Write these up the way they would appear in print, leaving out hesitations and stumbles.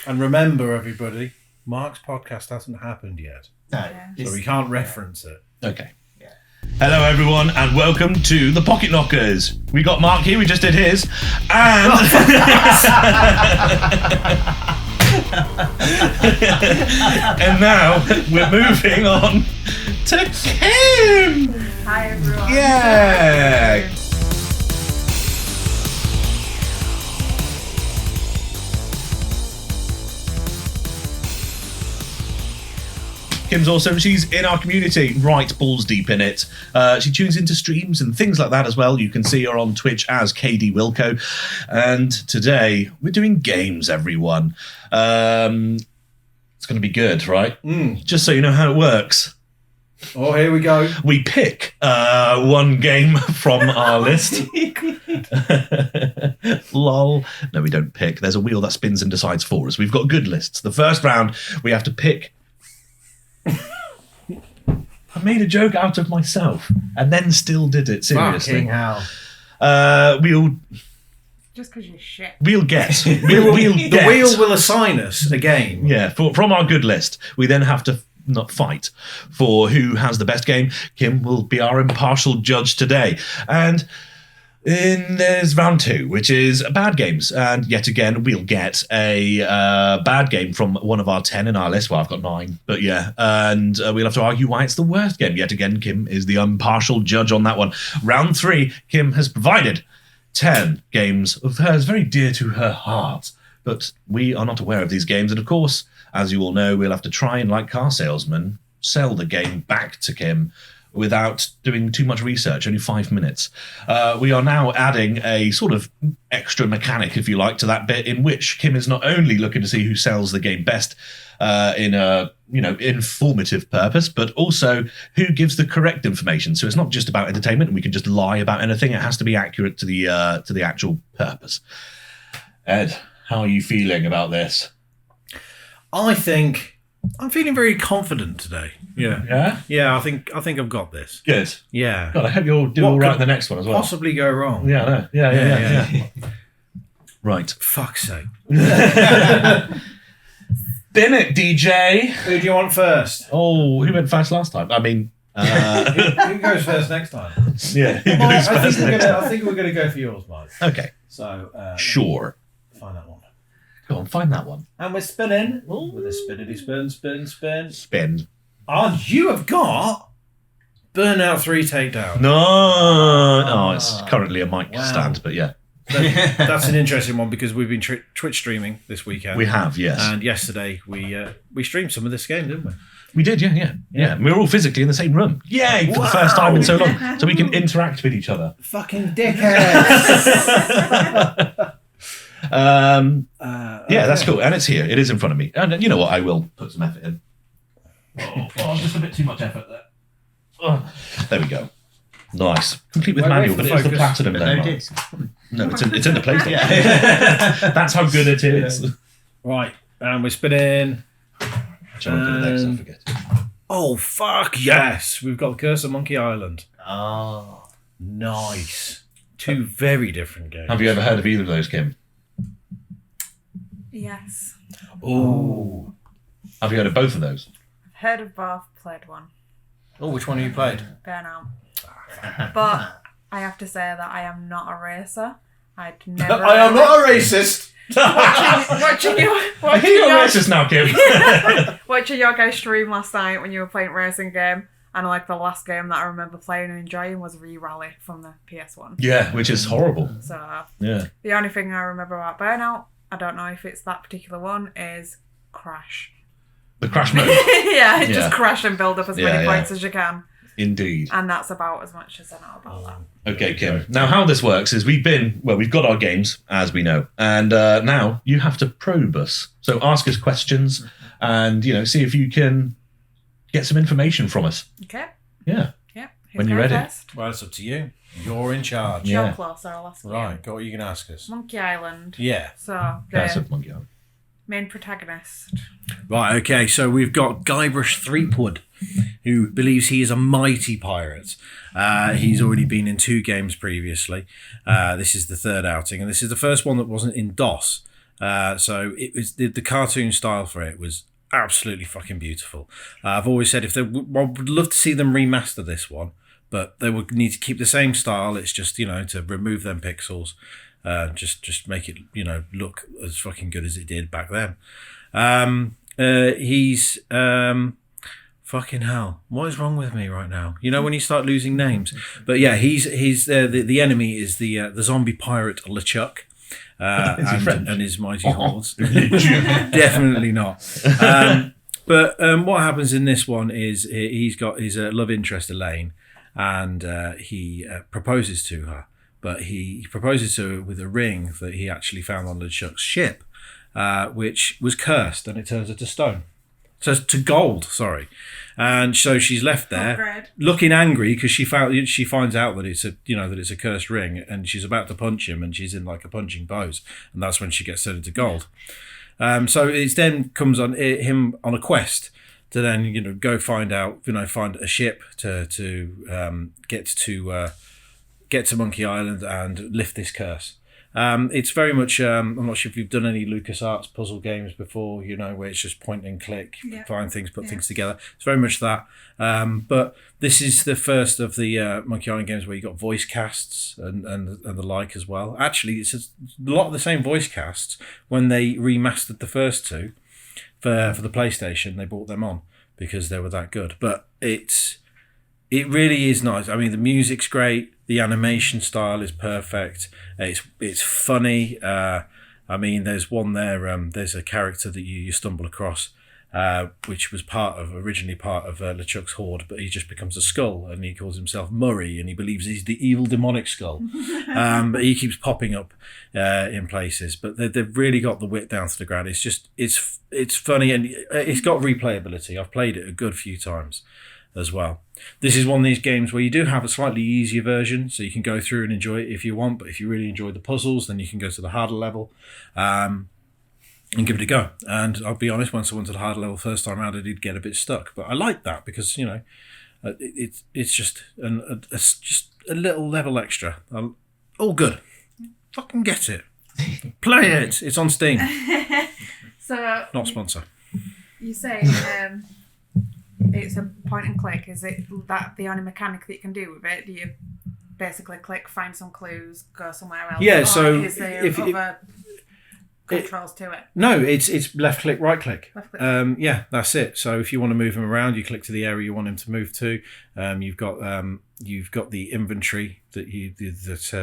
And remember, everybody, Mark's podcast hasn't happened yet. No. So we can't reference it. Okay. Yeah. Hello, everyone, and welcome to the Pocket Knockers. We got Mark here, we just did his. And... and now we're moving on to Kym. Hi, everyone. Yeah. Kym's awesome. She's in our community, right balls deep in it. She tunes into streams and things like that as well. You can see her on Twitch as kdwilko. And today we're doing games, everyone. It's going to be good, right? Just so you know how it works. Oh, here we go. We pick one game from our list. Lol. No, we don't pick. There's a wheel that spins and decides for us. We've got good lists. The first round, we have to pick. I made a joke out of myself and then still did it, seriously. Fucking hell. Just because you're shit. We'll get. The wheel will assign us a game. Yeah, from our good list. We then have to not fight for who has the best game. Kym will be our impartial judge today. And there's round 2, which is bad games. And yet again, we'll get a bad game from one of our 10 in our list. Well, I've got 9, but yeah. And we'll have to argue why it's the worst game. Yet again, Kym is the impartial judge on that one. Round 3, Kym has provided 10 games of hers very dear to her heart. But we are not aware of these games. And of course, as you all know, we'll have to try and, like car salesmen, sell the game back to Kym without doing too much research, only 5 minutes. We are now adding a sort of extra mechanic, if you like, to that bit in which Kym is not only looking to see who sells the game best in a informative purpose, but also who gives the correct information. So it's not just about entertainment and we can just lie about anything. It has to be accurate to the actual purpose. Ed, how are you feeling about this? I think I'm feeling very confident today. Yeah. Yeah? Yeah, I think I've got this. Good. Yeah. God, I hope you'll do all right in the next one as well. Possibly go wrong. Yeah, I know. Yeah. Right. Fuck's sake. Spin it, DJ. Who do you want first? Oh, who went first last time? I mean... who goes first next time? Yeah, who Mike, goes first next time? I think we're going to go for yours, Mike. Okay. So... sure. Find that one. Go on, find that one. And we're spinning. Ooh. With a spinnity spin. Spin. And you have got Burnout 3 Takedown. No. Oh, it's currently a mic stand, but yeah. That's an interesting one because we've been Twitch streaming this weekend. We have, yes. And yesterday we streamed some of this game, didn't we? We did, yeah. We were all physically in the same room. Yay, for the first time in so long. So we can interact with each other. Fucking dickheads. Yeah, that's cool. And it's here. It is in front of me. And you know what? I will put some effort in. Just a bit too much effort there. Oh, there we go. Nice. Complete with manual, but it's the platinum there. No, it's in the PlayStation. Yeah. That's how good it is. Right, and we're spinning. I forget. Oh, fuck yes. We've got the Curse of Monkey Island. Oh. Nice. 2 very different games. Have you ever heard of either of those, Kym? Yes. Oh. Have you heard of both of those? I've heard of both, played one. Oh, which one have you played? Burnout. But I have to say that I am not a racer. I'd never... I am not a racist! watching your racist now, Kym. watching your guys stream last night when you were playing racing game, and like the last game that I remember playing and enjoying was Re-Rally from the PS1. Yeah, which is horrible. So yeah, the only thing I remember about Burnout, I don't know if it's that particular one, is Crash. The Crash mode. Yeah, just crash and build up as many points as you can. Indeed. And that's about as much as I know about that. Okay, Kym. Now, how this works is we've got our games, as we know, and now you have to probe us. So ask us questions and, see if you can get some information from us. Okay. Yeah. Yeah. When you're ready. First? Well, it's up to you. You're in charge. You're closer, I'll ask you. Right, go what you can ask us. Monkey Island. Yeah. So, Monkey Island. Main protagonist. Right, okay, so we've got Guybrush Threepwood, who believes he is a mighty pirate. He's already been in 2 games previously. This is the 3rd outing, and this is the first one that wasn't in DOS. So it was the cartoon style for it was absolutely fucking beautiful. I've always said I would love to see them remaster this one, but they would need to keep the same style. It's just to remove them pixels, just make it look as fucking good as it did back then. He's fucking hell. What is wrong with me right now? When you start losing names. But yeah, he's the enemy is the zombie pirate LeChuck. And his mighty hordes. Definitely not. But what happens in this one is he's got his love interest Elaine, and he proposes to her. But he proposes to her with a ring that he actually found on LeChuck's ship, which was cursed, and it turns her to stone. So to gold, sorry. And so she's left there looking angry because she finds out that it's a cursed ring, and she's about to punch him, and she's in like a punching pose, and that's when she gets turned into gold. So it then comes on him on a quest to then go find a ship to get to Monkey Island and lift this curse. It's very much I'm not sure if you've done any LucasArts puzzle games before, where it's just point and click, find things, put things together. It's very much that. But this is the first of the Monkey Island games where you got voice casts and the like as well. Actually, it's a lot of the same voice casts when they remastered the first two for the PlayStation. They brought them on because they were that good. But it really is nice. I mean, the music's great. The animation style is perfect. It's funny. I mean, there's one there. There's a character that you stumble across, which was originally part of LeChuck's horde, but he just becomes a skull, and he calls himself Murray, and he believes he's the evil demonic skull. But he keeps popping up in places. But they've really got the wit down to the ground. It's just it's funny, and it's got replayability. I've played it a good few times as well. This is one of these games where you do have a slightly easier version, so you can go through and enjoy it if you want, but if you really enjoy the puzzles, then you can go to the harder level and give it a go. And I'll be honest, once I went to the harder level first time around, I did get a bit stuck, but I like that because it's just a little level extra. All good. Fucking get it. Play it. It's on Steam. So not sponsor. You say it's a point and click. Is it that the only mechanic that you can do with it? Do you basically click, find some clues, go somewhere else? Yeah, or so is there other controls to it? No, it's left click, right click. Left click. Yeah, that's it. So if you want to move him around, you click to the area you want him to move to. You've got the inventory that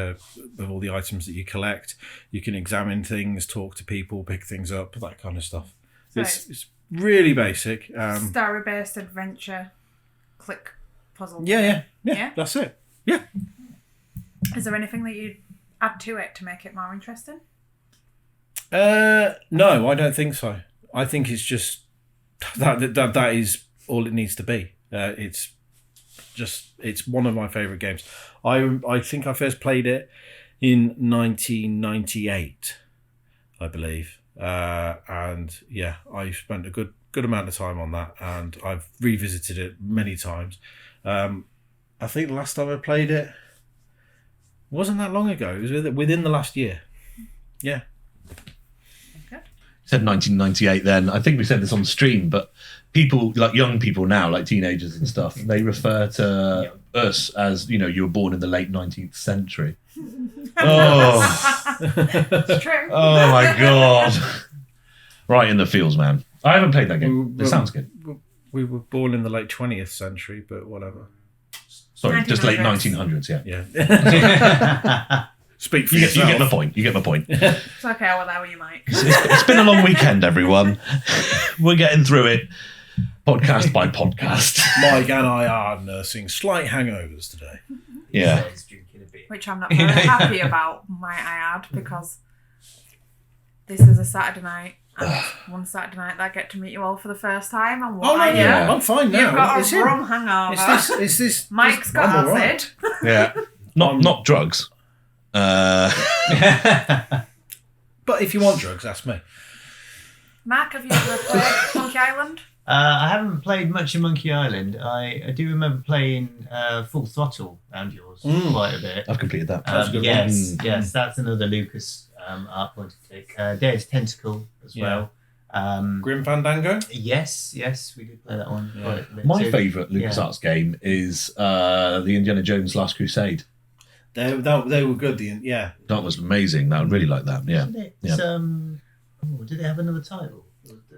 of all the items that you collect. You can examine things, talk to people, pick things up, that kind of stuff. So it's really basic. Story-based adventure, click puzzle. Yeah, that's it. Yeah. Is there anything that you'd add to it to make it more interesting? No, I don't think so. I think it's just that is all it needs to be. It's one of my favourite games. I think I first played it in 1998, I believe. And yeah, I spent a good amount of time on that, and I've revisited it many times. I think the last time I played it wasn't that long ago. It was within the last year. Yeah. Okay. Said 1998 then. I think we said this on stream, but people, like young people now, like teenagers and stuff, they refer to us as, you were born in the late 19th century. Oh, It's true. Oh my god! Right in the feels, man. I haven't played that game. It sounds good. We were born in the late 20th century, but whatever. Sorry, 1900s. just late 1900s. Yeah. Speak for yourself. You get my point. You get my point. It's okay, I'll allow you, Mike. It's been a long weekend, everyone. We're getting through it, podcast by podcast. Mike and I are nursing slight hangovers today. Yeah. Which I'm not very happy about, might I add, because this is a Saturday night, and one Saturday night that I get to meet you all for the first time, and what are you? Yeah. I'm fine now. You've got It's a him. rum hangover. Is this? Mike's got I'm all acid. right. Yeah. Not drugs. But if you want drugs, ask me. Mark, have you ever played Monkey Island? I haven't played much of Monkey Island. I do remember playing Full Throttle and yours quite a bit. I've completed that. That's a good yes, that's another Lucas Art point and click. Dare's Tentacle as well. Grim Fandango? Yes, we did play that one. Yeah. Quite a bit My too. favourite LucasArts game is the Indiana Jones Last Crusade. They were good. That was amazing. I really like that. Yeah. Wasn't it? Yeah. Did they have another title?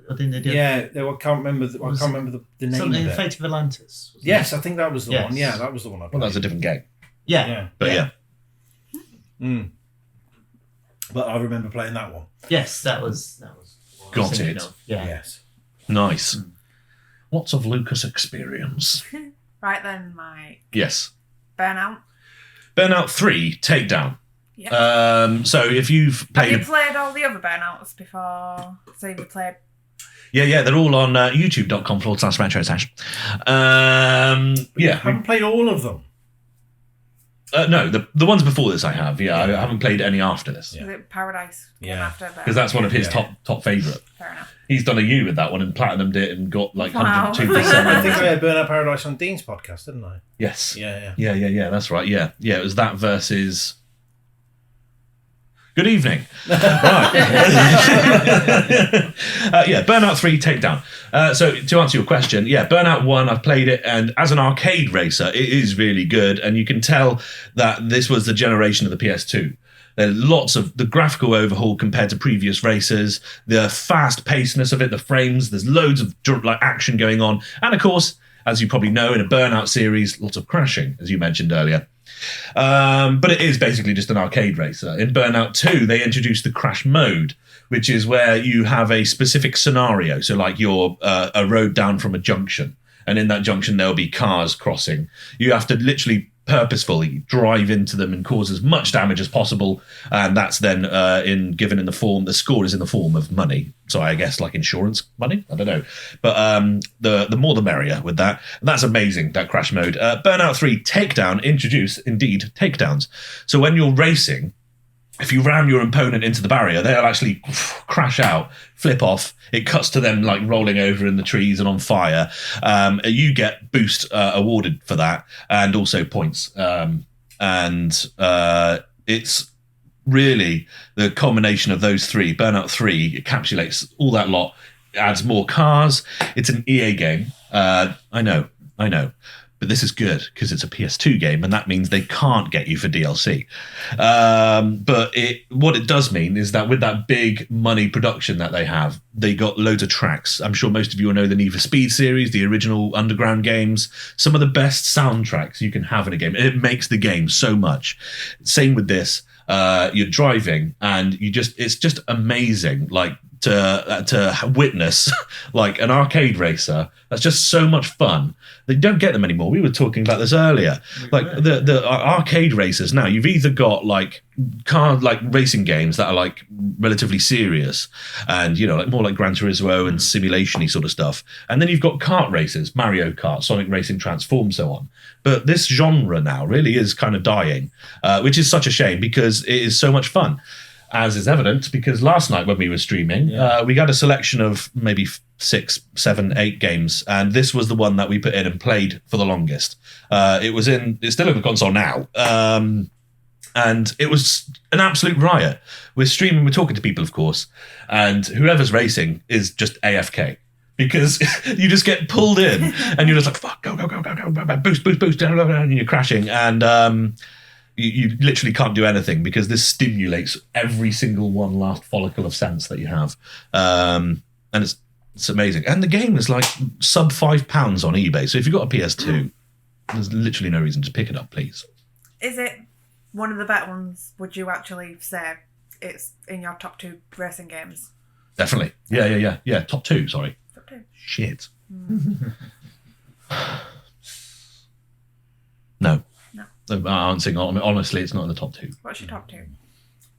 I think they did. Yeah, I can't remember. I can't remember the name Something of it. Fate of Atlantis. wasn't Yes, I think that was the Yes. one. Yeah, that was the one. I Well, played. that's a different game. it? Yeah. Yeah. But yeah. But I remember playing that one. Yes, that was. What I was Got thinking it. of. Yeah. Yes. Nice. Lots of Lucas experience. Right then, my Yes. Burnout. Burnout 3 Takedown. Yeah. So if you've Have played... you played all the other Burnouts before? So you've played... Yeah, they're all on youtube.com/retro slash. I haven't played all of them. No, the ones before this I have. Yeah, I haven't played any after this. Is it Paradise? Yeah. After that. Because that's one of his Yeah. top favourite. Fair enough. He's done a U with that one and platinumed it and got like Wow. 102%. I think I had Burnout Paradise on Dean's podcast, didn't I? Yes. Yeah. Yeah, that's right. Yeah, it was that versus... Good evening. Right. Burnout 3 Takedown. So to answer your question, Burnout 1, I've played it, and as an arcade racer, it is really good, and you can tell that this was the generation of the PS2. There are lots of the graphical overhaul compared to previous racers, the fast pacedness of it, the frames, there's loads of action going on, and of course, as you probably know, in a Burnout series, lots of crashing, as you mentioned earlier. But it is basically just an arcade racer. In Burnout 2, they introduced the crash mode, which is where you have a specific scenario. So like you're a road down from a junction, and in that junction there'll be cars crossing. You have to literally purposefully drive into them and cause as much damage as possible, and that's then given in the form, the score is in the form of money. So I guess like insurance money, I don't know, but the more the merrier with that. And that's amazing, that crash mode. Burnout 3 Takedown introduce indeed takedowns. So when you're racing, if you ram your opponent into the barrier, they'll actually crash out, flip off. It cuts to them like rolling over in the trees and on fire. You get boost awarded for that, and also points. It's really the combination of those three. Burnout 3 encapsulates all that lot, adds more cars. It's an EA game. I know. But this is good because it's a PS2 game, and that means they can't get you for DLC. But what it does mean is that with that big money production that they have, they got loads of tracks. I'm sure most of you will know the Need for Speed series, the original Underground games, some of the best soundtracks you can have in a game. It makes the game so much. Same with this. You're driving, and it's just amazing. Like, to witness like an arcade racer that's just so much fun. They don't get them anymore. We were talking about this earlier. Like the arcade racers now, you've either got like racing games that are like relatively serious and like more like Gran Turismo and simulation-y sort of stuff, and then you've got kart racers, Mario Kart, Sonic Racing Transform, so on. But this genre now really is kind of dying, which is such a shame because it is so much fun. As is evident, because last night when we were streaming, we got a selection of maybe 6, 7, 8 games, and this was the one that we put in and played for the longest. It's still in the console now, and it was an absolute riot. We're streaming, we're talking to people, of course, and whoever's racing is just AFK. Because you just get pulled in, and you're just like, fuck, go, boost, and you're crashing, and you literally can't do anything because this stimulates every single one last follicle of sense that you have. And it's amazing. And the game is like sub £5 on eBay. So if you've got a PS2, there's literally no reason to pick it up, please. Is it one of the better ones? Would you actually say it's in your top 2 racing games? Definitely. Yeah. Top 2, sorry. Top 2. Shit. No. Answering honestly, it's not in the top 2. What's your top 2?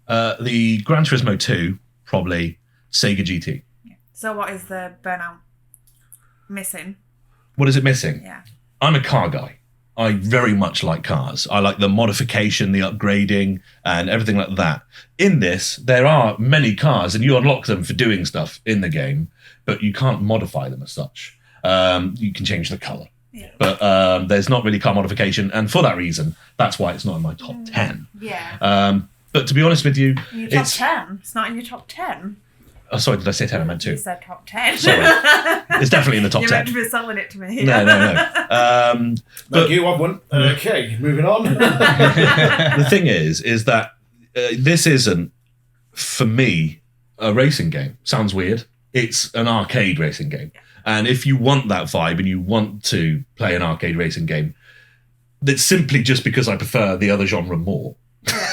The Gran Turismo 2, probably Sega GT. Yeah. So what is the Burnout missing? What is it missing? Yeah. I'm a car guy. I very much like cars. I like the modification, the upgrading, and everything like that. In this, there are many cars, and you unlock them for doing stuff in the game, but you can't modify them as such. You can change the colour. Yeah. But there's not really car modification, and for that reason, that's why it's not in my top 10. Yeah. But to be honest with you, In your top 10? It's not in your top 10. Oh, sorry, did I say 10? I meant You 2. said top 10. Sorry. It's definitely in the top You're 10. meant to be selling it to me. No. Thank you, I've won. Okay, moving on. The thing is that this isn't, for me, a racing game. Sounds weird. It's an arcade racing game. And if you want that vibe and you want to play an arcade racing game, it's simply just because I prefer the other genre more.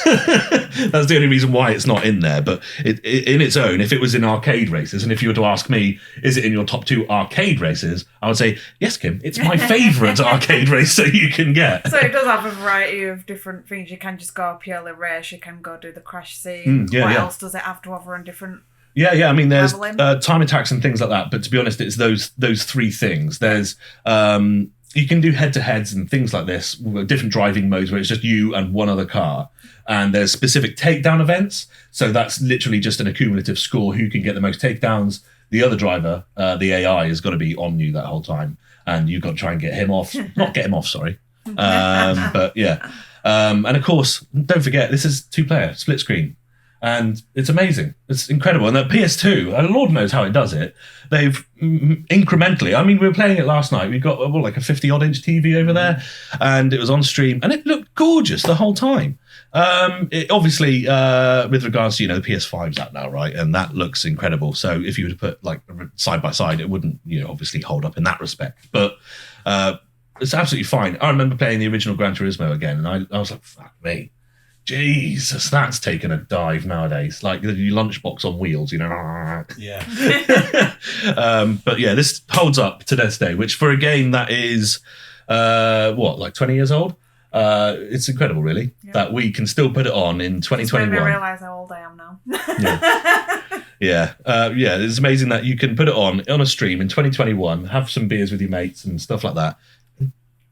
That's the only reason why it's not in there. But in its own, if it was in arcade races, and if you were to ask me, is it in your top 2 arcade races, I would say, yes, Kym, it's my favourite arcade racer you can get. So it does have a variety of different things. You can just go purely race, you can go do the crash scene. What else does it have to offer on different... Yeah. I mean, there's time attacks and things like that. But to be honest, it's those 3 things. There's... you can do head-to-heads and things like this, with different driving modes where it's just you and one other car. And there's specific takedown events. So that's literally just an accumulative score. Who can get the most takedowns? The other driver, the AI, has got to be on you that whole time. And you've got to try and get him off. Not get him off, sorry. But yeah. And of course, don't forget, this is 2-player, split screen. And it's amazing. It's incredible. And the PS2, Lord knows how it does it. They've incrementally, I mean, we were playing it last night. We've got like a 50-odd inch TV over there, and it was on stream, and it looked gorgeous the whole time. It obviously, with regards to, the PS5's out now, right? And that looks incredible. So if you were to put like side by side, it wouldn't, obviously hold up in that respect. But it's absolutely fine. I remember playing the original Gran Turismo again, and I was like, fuck me. Jesus, that's taken a dive nowadays. Like the lunchbox on wheels, Yeah. But yeah, this holds up to this day, which for a game that is, like 20 years old, it's incredible, really, that we can still put it on in 2021. It's made me realise how old I am now. Yeah. It's amazing that you can put it on a stream in 2021, have some beers with your mates and stuff like that.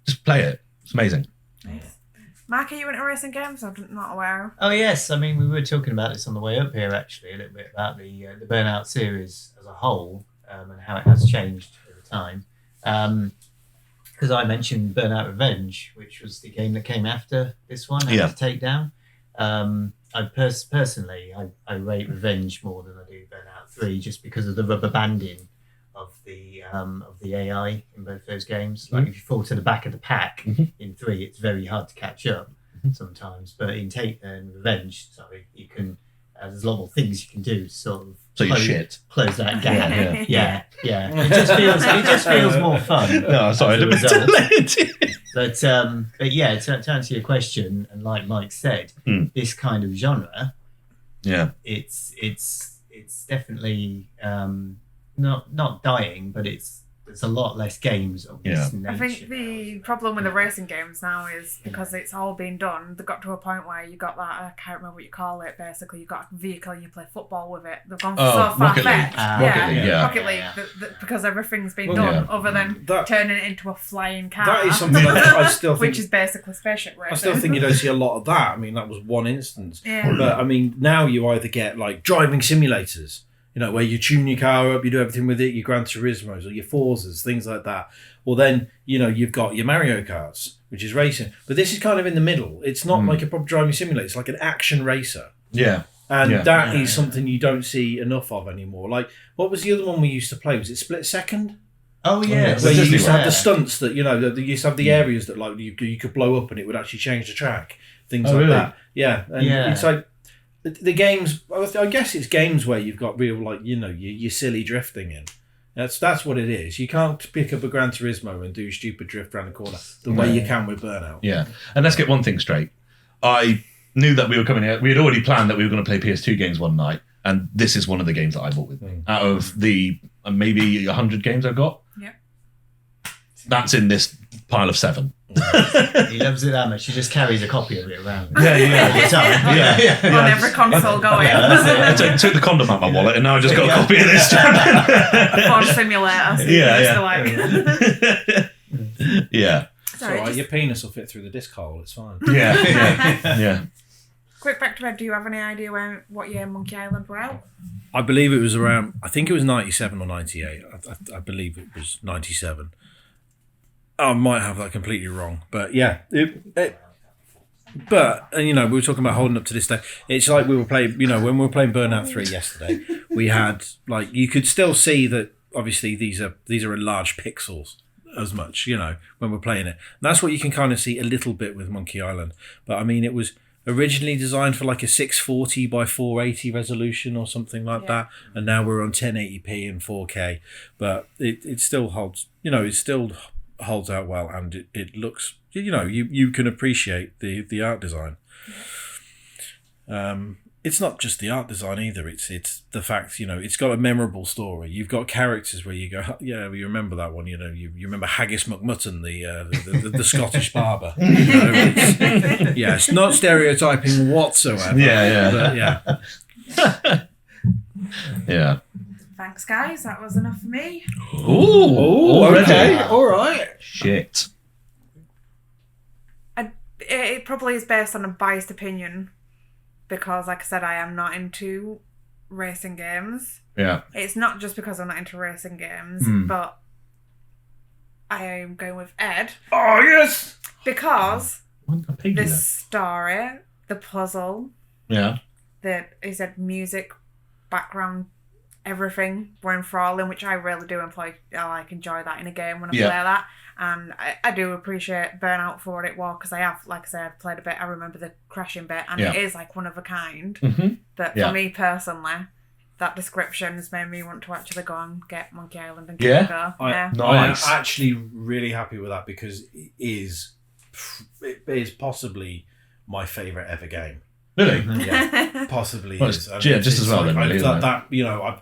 Just play it. It's amazing. Nice. Mark, are you into racing games? I'm not aware. Oh yes, I mean we were talking about this on the way up here actually a little bit about the Burnout series as a whole and how it has changed over time. Because I mentioned Burnout Revenge, which was the game that came after this one, How to Take Down. I personally rate Revenge more than I do Burnout 3 just because of the rubber banding of the AI in both those games. Like if you fall to the back of the pack in 3, it's very hard to catch up sometimes. But in Revenge, you can there's a lot more things you can do to sort of close that gap. Yeah. It just feels more fun. No, sorry, I didn't mean to. But yeah, to answer your question, and like Mike said, this kind of genre, it's definitely not dying, but there's a lot less games of this nature. I think the problem with the racing games now is because it's all been done, they got to a point where you got that, I can't remember what you call it, basically you got a vehicle and you play football with it. They've gone so far fetched. Rocket League, because everything's been done other than turning it into a flying car. That is something I still think, which is basically spaceship racing. I still think you don't see a lot of that. I mean, that was one instance. But I mean, now you either get like driving simulators, where you tune your car up, you do everything with it, your Gran Turismos or your Forzas, things like that. Well, then, you've got your Mario Karts, which is racing. But this is kind of in the middle. It's not like a proper driving simulator. It's like an action racer. Yeah. And that is something you don't see enough of anymore. Like, what was the other one we used to play? Was it Split Second? Oh, yeah. Where you used to have the stunts that, you used to have the areas that like you could blow up and it would actually change the track. Things like that. Yeah. And it's like, the games, I guess it's games where you've got real, like, your silly drifting in. That's what it is. You can't pick up a Gran Turismo and do stupid drift around the corner the way you can with Burnout. Yeah. And let's get one thing straight. I knew that we were coming out. We had already planned that we were going to play PS2 games one night. And this is one of the games that I bought with me. Out of the maybe 100 games I've got. Yeah. That's in this pile of 7. He loves it that much. He just carries a copy of it around. Yeah. On every console going. I took the condom out of my wallet and now I've just got a copy of this. Ford Simulator. Yeah. Sorry, your penis will fit through the disc hole. It's fine. Yeah. Quick back to Ed. Do you have any idea what year Monkey Island were out? I believe it was around, I think it was 97 or 98. I believe it was 97. I might have that completely wrong, but yeah, But you know, we were talking about holding up to this day. It's like we were playing. You know, when we were playing Burnout 3 yesterday, we had like you could still see that. Obviously, these are enlarged pixels as much. You know, when we're playing it, and that's what you can kind of see a little bit with Monkey Island. But I mean, it was originally designed for like a 640 by 480 resolution or something like that, and now we're on 1080p and 4K. But it still holds. You know, it still holds out well, and it looks. You know, you can appreciate the art design. It's not just the art design either. It's the fact, you know, it's got a memorable story. You've got characters where you go, yeah, you remember that one. You know, you remember Haggis McMutton, the Scottish barber. You know, it's not stereotyping whatsoever. Yeah. Yeah. Thanks, guys. That was enough for me. Ooh, okay, all right. Shit. It probably is based on a biased opinion because, like I said, I am not into racing games. Yeah. It's not just because I'm not into racing games, but I am going with Ed. Oh, yes! Because the the story, the puzzle, he said music, background, everything were enthralling, which I really do enjoy that in a game when I play that. And I do appreciate Burnout for what it was because I have, like I said, I've played a bit. I remember the crashing bit, and it is like one of a kind. Mm-hmm. But for me personally, that description has made me want to actually go and get Monkey Island and give it a go. Nice. I'm actually really happy with that because it is possibly my favourite ever game. Really? Yeah, possibly is. Just as well. Like, that you know,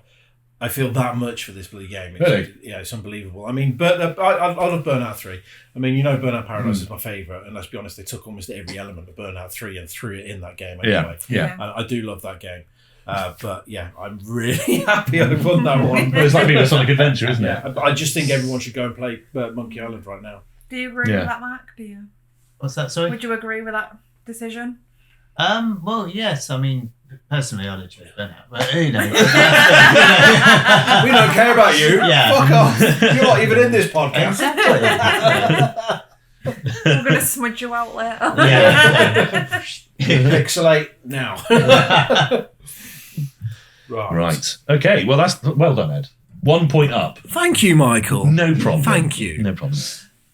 I feel that much for this bloody game. It's unbelievable. I mean, but I love Burnout 3. I mean, you know, Burnout Paradise is my favourite, and let's be honest, they took almost every element of Burnout 3 and threw it in that game anyway. Yeah. And I do love that game. But yeah, I'm really happy I won that one. It's like being a Sonic Adventure, isn't it? I just think everyone should go and play Monkey Island right now. Do you agree with that, Mark? Do you? What's that, sorry? Would you agree with that decision? Well, yes. I mean, personally, I'd have chosen Burnout, but you know. We don't care about you. Yeah. Fuck off. You're not even in this podcast. Exactly. We're going to smudge you out later. Yeah. Pixelate now. Right. Okay. Well, that's well done, Ed. 1 point up. Thank you, Michael. No problem. Thank you. No problem.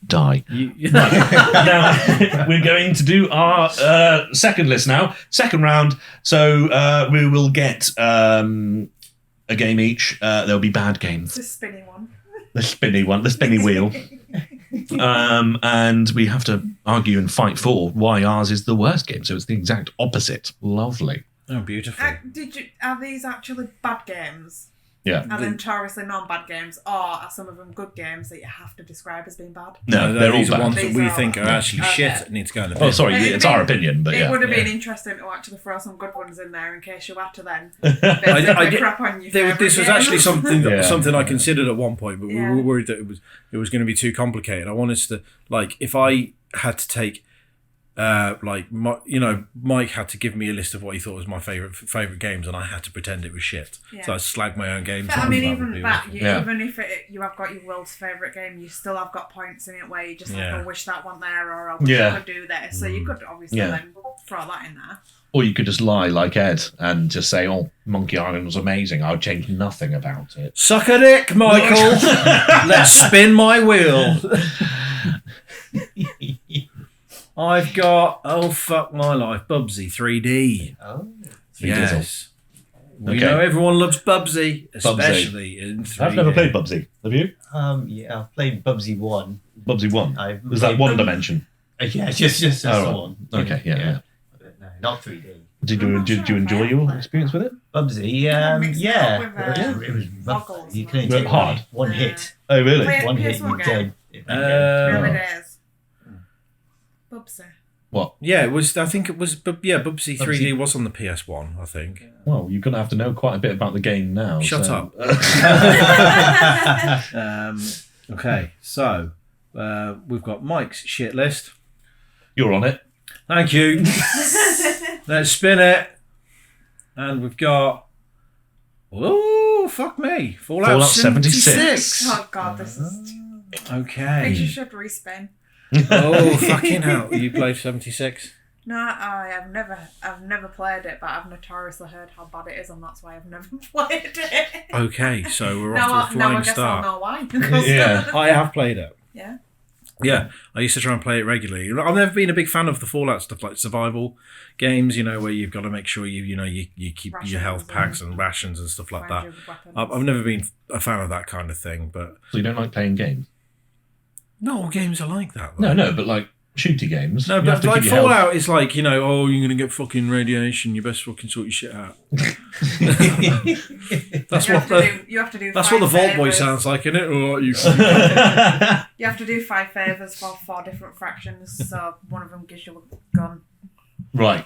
Die. Now, we're going to do our second list now. Second round. So we will get a game each. There'll be bad games. The spinny one. The spinny one. The spinny wheel. And we have to argue and fight for why ours is the worst game. So it's the exact opposite. Lovely. Oh, beautiful. Are these actually bad games? Yeah. Are they notoriously non-bad games, or are some of them good games that you have to describe as being bad? No, they're all bad. Ones that we think are bad. actually shit and need to go in the bin. Oh, sorry, it's our opinion, but it would have been interesting to actually throw some good ones in there in case you had to then crap on you. This was actually something Yeah. I considered at one point, but we were worried that it was going to be too complicated. I wanted to, like, if I had to take Mike had to give me a list of what he thought was my favorite games, and I had to pretend it was shit. Yeah. So I slagged my own games. But I mean, even if you have got your world's favourite game, you still have got points in it where you just like, I wish that one there, or I wish I could do this. So you could obviously then throw that in there. Or you could just lie like Ed and just say, "Oh, Monkey Island was amazing. I would change nothing about it." Suck a dick, Michael. Let's spin my wheel. I've got, oh fuck my life, Bubsy 3D. Oh. Yes. We Okay. know everyone loves Bubsy, especially in 3D. I've never played Bubsy. Have you? Yeah, I've played Bubsy 1. Bubsy 1? I've Was that played one dimension? Yeah, just Oh, right. one. Okay, yeah. But no, not 3D. Did I'm you not did sure you if enjoy I have your played experience with it? Bubsy, Mix it up yeah. with, It was rough. Goggles, You can only But take hard. one hit. Oh, really? Play- One hit, PS1 you're game. dead. Remember days. Bubsy. What? Yeah, it was. I think it was. Bubsy 3D Bubsy. was on the PS1. I think. Well, you're going to have to know quite a bit about the game now. Shut so. up. Okay, so we've got Mike's shit list. You're on it. Thank you. Let's spin it, and we've got. Oh fuck me! Fallout 76. Oh god, this is. I Okay. think you should respin. Oh fucking hell! You played 76. No, I've never played it, but I've notoriously heard how bad it is, and that's why I've never played it. Okay, so we're off to a flying I guess start. I'll know why. Yeah. I have played it. Yeah. Yeah, I used to try and play it regularly. I've never been a big fan of the Fallout stuff, like survival games, where you've got to make sure you keep Rations your health packs and rations and stuff like that. Weapons. I've never been a fan of that kind of thing, but So you don't like playing games? not all games are like that. Though. No, but like shooty games. No, you have but to like keep your health. Fallout is like, oh, you're going to get fucking radiation, you best fucking sort your shit out. That's what You have to do. That's what the 5 Vault Boy favours. sounds like, isn't it? Or you You have to do 5 favours for 4 different fractions, so one of them gives you a gun. Right.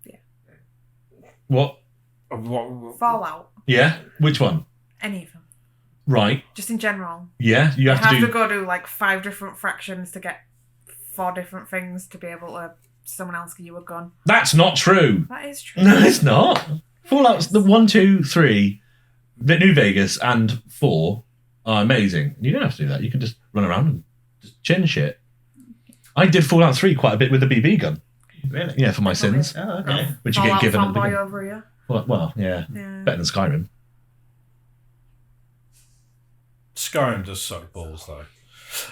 Yeah. What? Fallout. Yeah? Which one? Any of them. Right. Just in general. Yeah, you have to do... go do like 5 different fractions to get 4 different things to be able to someone else give you a gun. That's not true. That is true. No, it's not. Fallout's the 1, 2, 3, New Vegas, and 4 are amazing. You don't have to do that. You can just run around and just chin shit. I did Fallout 3 quite a bit with the BB gun. Really? Yeah, for my sins. Oh, okay. Which you get given at the fanboy beginning. over here. Well, yeah. Yeah. Better than Skyrim. Skyrim does suck balls, though.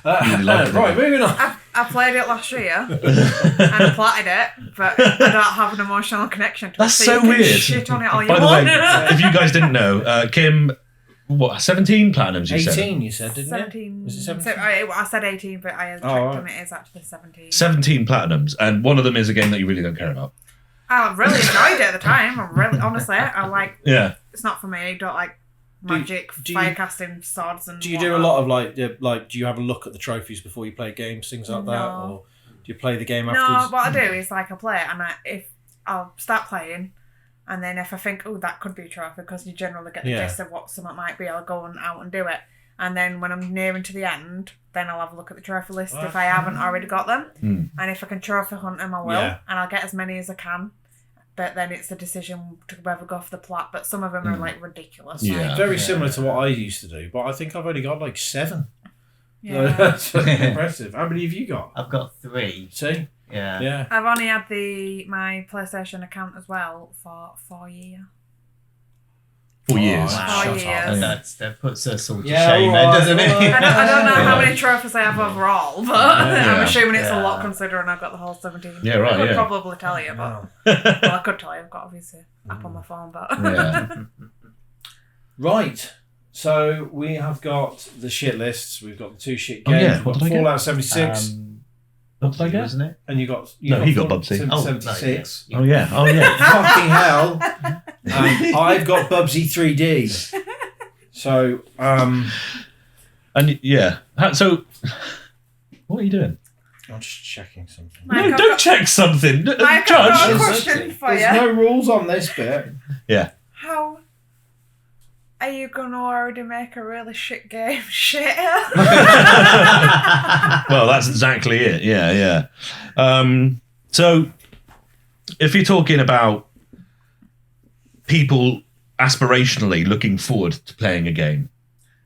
Really loved it. Right, moving on. I played it last year and platted it, but I don't have an emotional connection to it. That's so you can weird. Shit on it all you By the want. way, if you guys didn't know, Kym, 17 platinums you said? 18, you said, didn't 17. you? Was it 17? So I said 18, but I checked and it is actually 17. 17 platinums, and one of them is a game that you really don't care about. I really enjoyed it at the time. Honestly, I like. Yeah. It's not for me. I don't like magic, do you- fire casting, swords, and. Do you do a lot of like? Do you have a look at the trophies before you play games, things like that, No. or do you play the game No, afterwards? what I do is like I play it, and if I'll start playing, and then if I think, oh, that could be a trophy, because you generally get the Yeah. gist of what something might be, I'll go out and do it. And then when I'm nearing to the end, then I'll have a look at the trophy list if I haven't already got them. And if I can trophy hunt them, I will. Yeah. And I'll get as many as I can. But then it's a decision to whether go for the plat. But some of them are like ridiculous. Yeah. Like, Very similar to what I used to do, but I think I've only got like 7. yeah. That's impressive. How many have you got? I've got 3. See? Yeah. Yeah. I've only had my PlayStation account as well for 4 years. 4 years. Wow. 4 years. That puts us all to Yeah, shame, all right, doesn't it? all right. I don't know how many trophies I have overall, but I'm assuming it's a Yeah. lot considering I've got the whole 17. Yeah, right, I could yeah. probably tell you, but well, I could tell you. I've got obviously app on my phone, but Yeah. Right. So we have got the shit lists. We've got the 2 shit Oh, games. yeah. We've What got did I get? Fallout 76, What did I get? Wasn't it? and you got No, he got Fallout Bubsy. Oh, 76. Oh, yeah. Oh, yeah. Fucking hell! I've got Bubsy 3D. So, And yeah. So, what are you doing? I'm just checking something. Mike, No, I've don't got- check something. Mike, I've got a Judge. question for There's you. no rules on this bit. Yeah. How are you going to already make a really shit game shit? Well, that's exactly it. Yeah, yeah. So, if you're talking about people aspirationally looking forward to playing a game,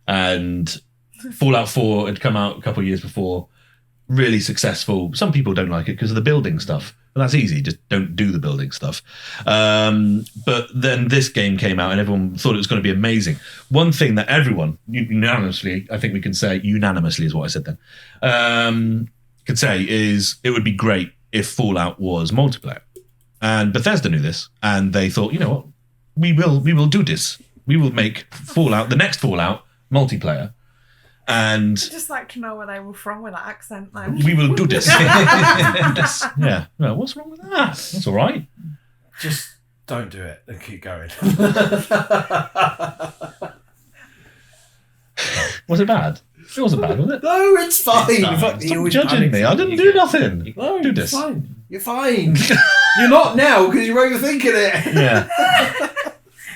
and Fallout 4 had come out a couple of years before, really successful. Some people don't like it because of the building stuff. But that's easy, just don't do the building stuff. But then this game came out and everyone thought it was going to be amazing. One thing that everyone, unanimously, I think we can say, unanimously is what I said then, could say is it would be great if Fallout was multiplayer. And Bethesda knew this, and they thought, you know what, we will do this. We will make Fallout, the next Fallout, multiplayer. And I'd just like to know where they were from with that accent then. we will do this. Yeah. Well, what's wrong with that? That's all right. Just don't do it and keep going. Was it bad? It wasn't bad, was it? No, it's fine. It's fine. Fuck, you Stop always judging panic. me. I didn't do nothing. No, Do you're this. fine. You're fine. You're not now because you're overthinking it.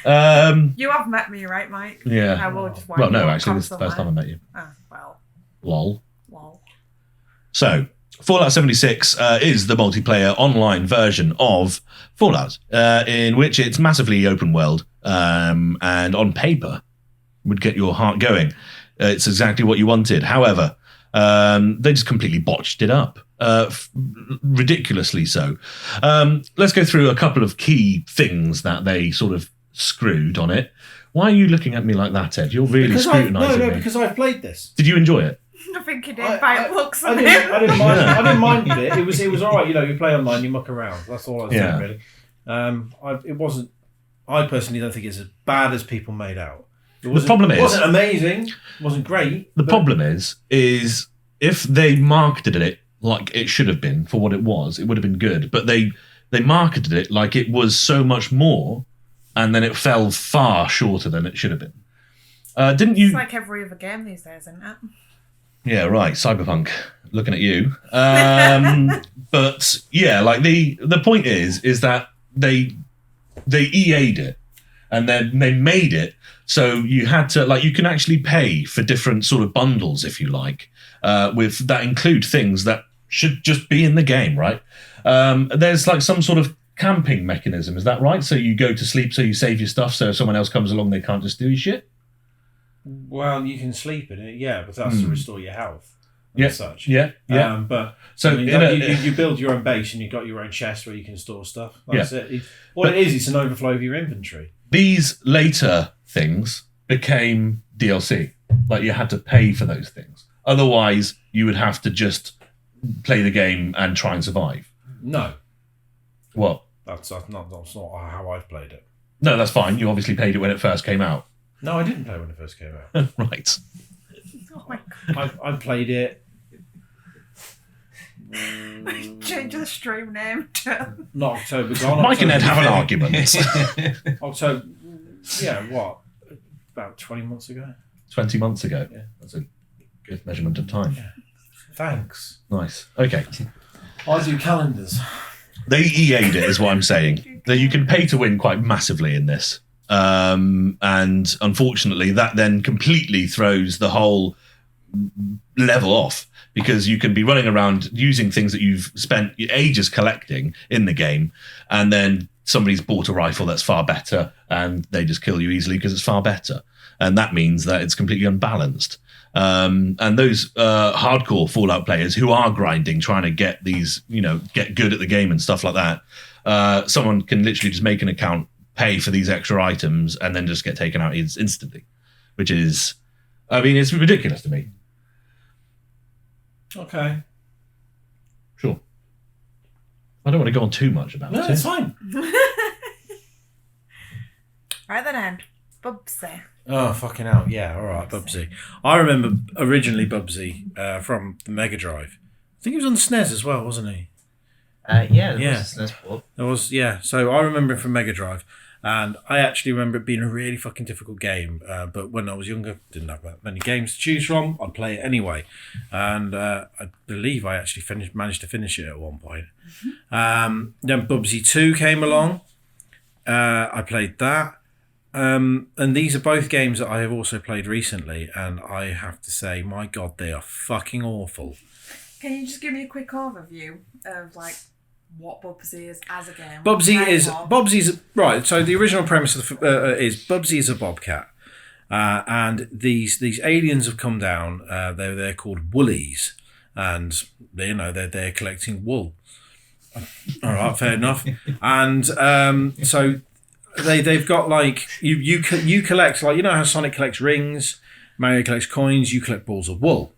Yeah. You have met me, right, Mike? Yeah. I will just wind Well, you no, up actually, this is the first time I met you. Ah, well, Lol. lol. So, Fallout 76 is the multiplayer online version of Fallout, in which it's massively open world, and on paper would get your heart going. It's exactly what you wanted. However, they just completely botched it up. ridiculously so. Let's go through a couple of key things that they sort of screwed on it. Why are you looking at me like that, Ed? You're really scrutinising me. No, because I've played this. Did you enjoy it? I think he did by it looks I didn't mind. I didn't mind it. It was all right. You play online, you muck around. That's all I was doing, really. It wasn't. I personally don't think it's as bad as people made out. It wasn't amazing. It wasn't great. The problem is if they marketed it like it should have been for what it was, it would have been good. But they marketed it like it was so much more, and then it fell far shorter than it should have been. Didn't you? It's like every other game these days, isn't it? Yeah, right. Cyberpunk. Looking at you. But yeah, like the point is that they EA'd it, and then they made it so you had to, like, you can actually pay for different sort of bundles, if you like, with that include things that should just be in the game, right? There's like some sort of camping mechanism, is that right? So you go to sleep, so you save your stuff, so if someone else comes along, they can't just do your shit? Well, you can sleep in it, yeah, but that's to restore your health. Yeah, such. Yeah. But so I mean, you build your own base and you've got your own chest where you can store stuff. That's it. It is, it's an overflow of your inventory. These later things became DLC. Like, you had to pay for those things. Otherwise, you would have to just play the game and try and survive. No. What? That's not how I've played it. No, that's fine. You obviously paid it when it first came out. No, I didn't play when it first came out. Right. Oh my God. I played it. Change the stream name to... Not October gone. Mike and Ed have an argument. October, what? About 20 months ago? 20 months ago? Yeah. That's a good measurement of time. Yeah. Thanks. Nice. Okay. I do calendars. They EA'd it, is what I'm saying. That you can pay to win quite massively in this. And unfortunately, that then completely throws the whole level off, because you can be running around using things that you've spent ages collecting in the game, and then somebody's bought a rifle that's far better and they just kill you easily because it's far better. And that means that it's completely unbalanced. And those hardcore Fallout players who are grinding, trying to get these, get good at the game and stuff like that, someone can literally just make an account, pay for these extra items, and then just get taken out instantly, which is, it's ridiculous to me. Okay. Sure. I don't want to go on too much about it. No, it's fine. Right then, Ed. Bubsy. Oh, fucking hell. Yeah, all right, Bubsy. I remember originally Bubsy from the Mega Drive. I think he was on the SNES as well, wasn't he? There was a SNES port. There was, yeah. So I remember it from Mega Drive. And I actually remember it being a really fucking difficult game. But when I was younger, didn't have that many games to choose from. I'd play it anyway. And I believe I actually managed to finish it at one point. Then Bubsy 2 came along. I played that. And these are both games that I have also played recently. And I have to say, my God, they are fucking awful. Can you just give me a quick overview of, like, what Bubsy is as a game? Bubsy's right. So the original premise is Bubsy is a bobcat, and these aliens have come down. They're called woolies, and they're collecting wool. All right, fair enough. And so they've got, like, you collect, like, how Sonic collects rings, Mario collects coins, you collect balls of wool.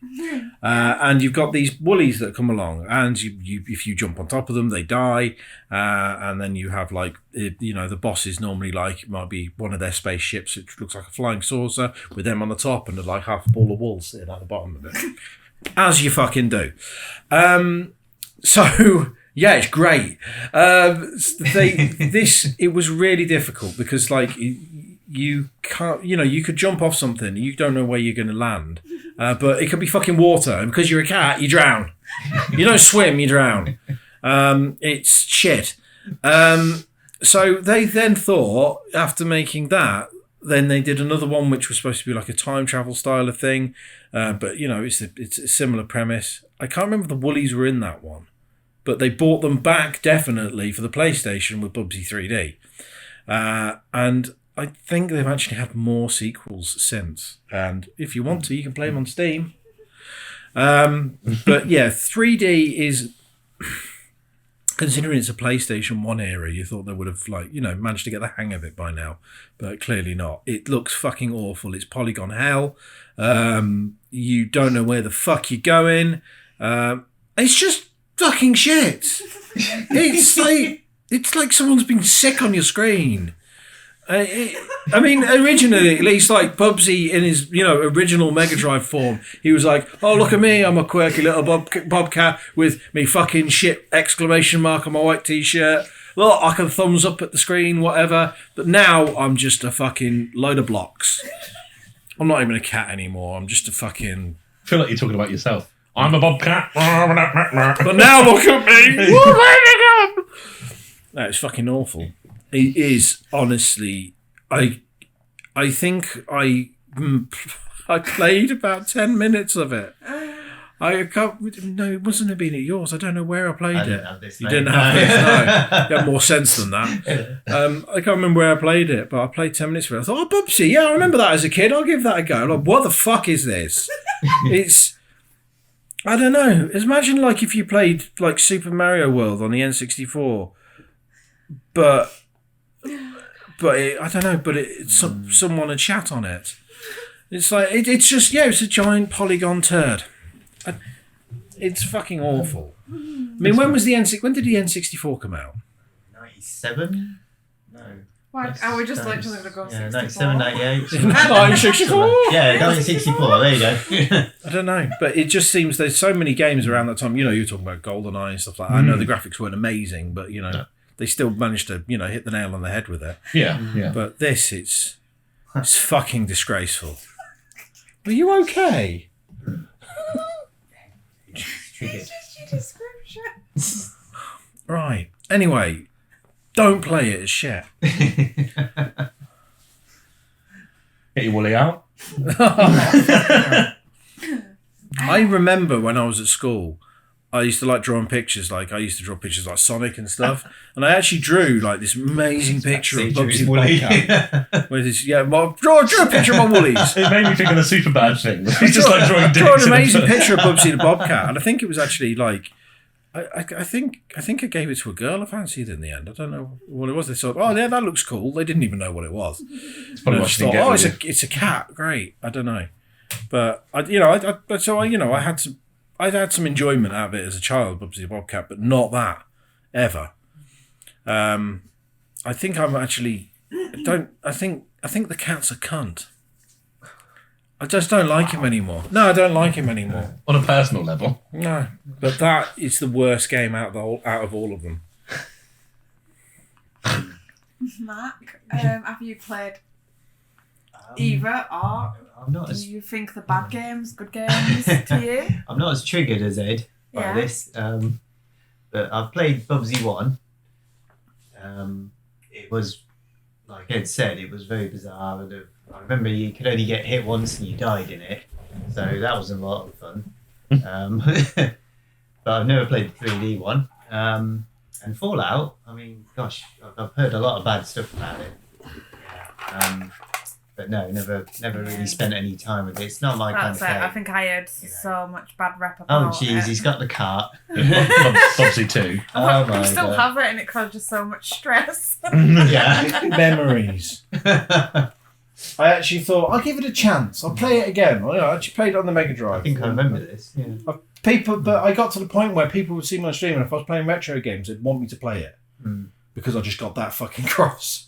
And you've got these woolies that come along, and you if you jump on top of them, they die. And then you have, like, the bosses normally, like, it might be one of their spaceships, it looks like a flying saucer with them on the top and like half a ball of wool sitting at the bottom of it. As you fucking do. So yeah, it's great. It was really difficult because, like, you can't, you could jump off something, you don't know where you're going to land, but it could be fucking water, and because you're a cat, you drown. You don't swim, you drown. It's shit. So they then thought, after making that, then they did another one which was supposed to be like a time travel style of thing, but it's a similar premise. I can't remember if the woolies were in that one, but they bought them back definitely for the PlayStation with Bubsy 3D, and I think they've actually had more sequels since. And if you want to, you can play them on Steam. But yeah, 3D is considering it's a PlayStation 1 era, you thought they would have, like, you know, managed to get the hang of it by now, but clearly not. It looks fucking awful. It's polygon hell. You don't know where the fuck you're going. It's just fucking shit. It's like someone's been sick on your screen. I mean, originally, at least, like Bubsy in his, you know, original Mega Drive form, he was like, "Oh, look at me, I'm a quirky little bobcat with me fucking shit exclamation mark on my white t-shirt. Look, I can thumbs up at the screen, whatever." But now I'm just a fucking load of blocks. I'm not even a cat anymore. I'm just a fucking. I feel like you're talking about yourself. I'm a bobcat. But now look at me. No, it's fucking awful. It is, honestly. I think I played about 10 minutes of it. I can't. No, it wasn't have been at yours. I don't know where I played it. You didn't have this. No, you have more sense than that. I can't remember where I played it, but I played 10 minutes of it. I thought, "Oh, Bubsy, yeah, I remember that as a kid. I'll give that a go." Like, what the fuck is this? It's. I don't know. Imagine like if you played like Super Mario World on the N64, but I don't know. But someone had chat on it. It's like it's just it's a giant polygon turd. It's fucking awful. I mean, when did the N64 come out? 97? No. What? I would just literally go 64. 97, 98. 1964? Yeah, 1964. There you go. I don't know, but it just seems there's so many games around that time. You know, you were talking about GoldenEye and stuff like that. I know the graphics weren't amazing, but you know, they still managed to hit the nail on the head with it. Yeah. But this, it's fucking disgraceful. Are you okay? It's just your description. Right. Anyway, don't play it as shit. Get your woolly out. I remember when I was at school, I used to like drawing pictures. Like I used to draw pictures like Sonic and stuff, and I actually drew like this amazing picture of Bubsy the Bobcat. With this, draw a picture of my woolies. It made me think of the super bad thing. He's just like drawing dicks. Draw an amazing picture of Bubsy the Bobcat, and I think it was actually like, I think I gave it to a girl I fancied in the end. I don't know what it was. They thought, "Oh yeah, that looks cool." They didn't even know what it was. It's probably what thought, "Oh, it's a cat. Great." I don't know, but I had some enjoyment out of it as a child, Bubsy the Bobcat, but not that ever. I think I think the cat's a cunt. I just don't like him anymore. No, I don't like him anymore. On a personal level. No, but that is the worst game out of all of them. Mark, have you played either or? Do you think the bad games, good games to you? I'm not as triggered as Ed by this, but I've played Bubsy 1. It was, like Ed said, it was very bizarre. And I remember you could only get hit once and you died in it, so that was a lot of fun. But I've never played the 3D one. And Fallout, I mean, gosh, I've heard a lot of bad stuff about it. But no, never really spent any time with it. It's not my kind of thing. I think I heard so much bad rep Oh, about jeez, he's got the cart. Bubsy 2. Oh my I still God. have it and it caused just so much stress. Yeah. Memories. I actually thought, I'll give it a chance. I'll play it again. I actually played it on the Mega Drive. I think I remember this. Yeah. But I got to the point where people would see my stream, and if I was playing retro games, they'd want me to play it because I just got that fucking cross.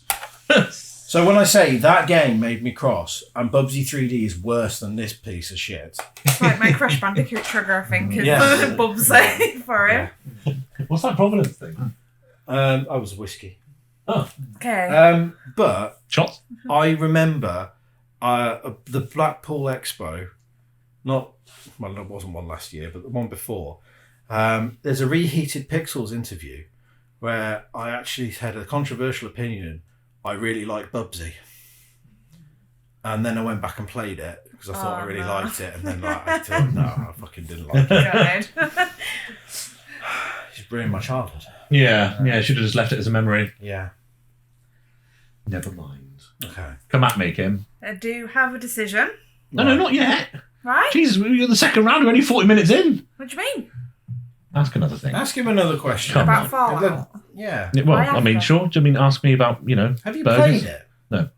So when I say that game made me cross, and Bubsy 3D is worse than this piece of shit. It's like my Crash Bandicoot trigger, I think, is Bubsy for it. Yeah. What's that Providence thing? I was whiskey. Oh. Okay. But Shots? I remember the Blackpool Expo, well, there wasn't one last year, but the one before. There's a Reheated Pixels interview where I actually had a controversial opinion. I really like Bubsy. And then I went back and played it because I thought I really liked it. And then I thought, no, I fucking didn't like it. It's ruined my childhood. Yeah, should have just left it as a memory. Yeah. Never mind. Okay. Come at me, Kym. I do have a decision. No, not yet. Right? Jesus, you're the second round. We're only 40 minutes in. What do you mean? Ask another thing. Ask him another question. Come About on. Fallout. Yeah. Well, Why I mean, after? sure. Do you mean ask me about, Have you burgers? played it? No.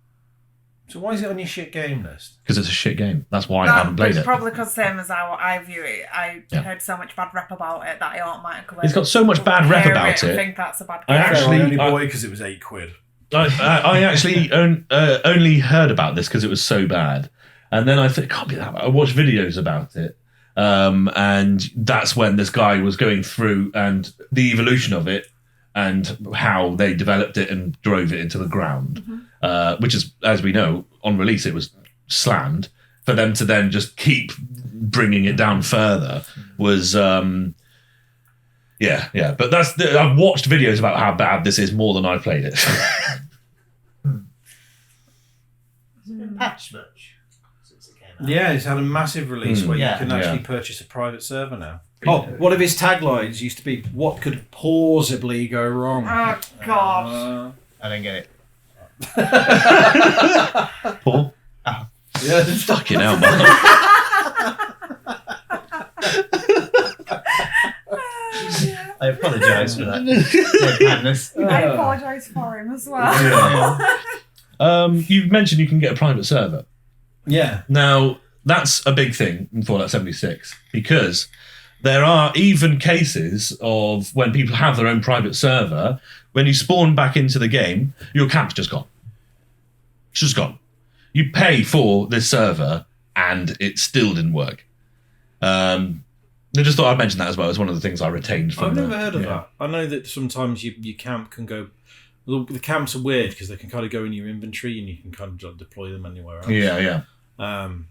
So why is it on your shit game list? Because it's a shit game. That's why I haven't played it. Probably because same as how I view it. I heard so much bad rep about it that I automatically. It's got so much bad rep about I it. think that's a bad I game. actually- I only bought it because it was £8. I actually only heard about this because it was so bad. And then I thought, it can't be that bad. I watched videos about it. And that's when this guy was going through and the evolution of it and how they developed it and drove it into the ground. Which is, as we know, on release it was slammed. For them to then just keep bringing it down further was... But I've watched videos about how bad this is more than I've played it. Has it been patched much since it came out? Yeah, it's had a massive release where you can actually purchase a private server now. Oh, one of his taglines used to be, "What could plausibly go wrong?" Oh God! I don't get it. Paul? Yeah, Fucking hell, man. I apologise for that. Madness. I apologise for him as well. You've mentioned you can get a private server. yeah. Now, that's a big thing in Fallout 76 because there are even cases of when people have their own private server, when you spawn back into the game, your camp's just gone. It's just gone. You pay for this server and it still didn't work. I just thought I'd mention that as well. It's one of the things I retained from I've never heard of that. I know that sometimes your camp can go... The camps are weird because they can kind of go in your inventory and you can kind of deploy them anywhere else. Yeah. I'm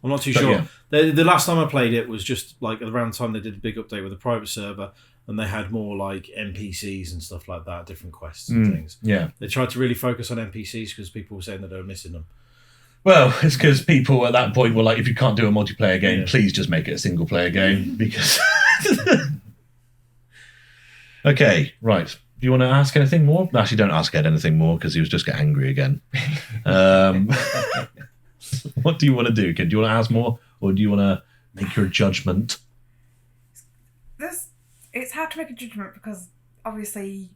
not too But sure. yeah. The last time I played it was just like around the time they did a big update with the private server and they had more like NPCs and stuff like that, different quests and things. Yeah. They tried to really focus on NPCs because people were saying that they were missing them. Well, it's because people at that point were like, if you can't do a multiplayer game, please just make it a single player game because... Okay, right. Do you want to ask anything more? Actually, don't ask Ed anything more because he was just get angry again. What do you want to do, kid? Do you want to ask more or do you want to make your judgment? It's hard to make a judgment because obviously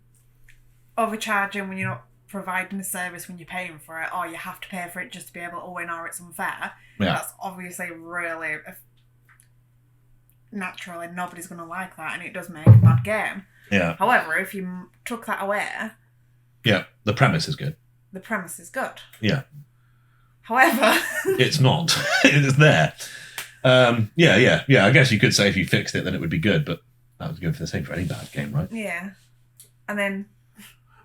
overcharging when you're not providing a service when you're paying for it, or you have to pay for it just to be able to win, or it's unfair. Yeah. That's obviously really natural and nobody's going to like that, and it does make a bad game. Yeah. However, if you took that away, Yeah, the premise is good. the premise is good. Yeah. However, It's not. It's there. I guess you could say if you fixed it, then it would be good, but that would go for the same for any bad game, right? yeah. And then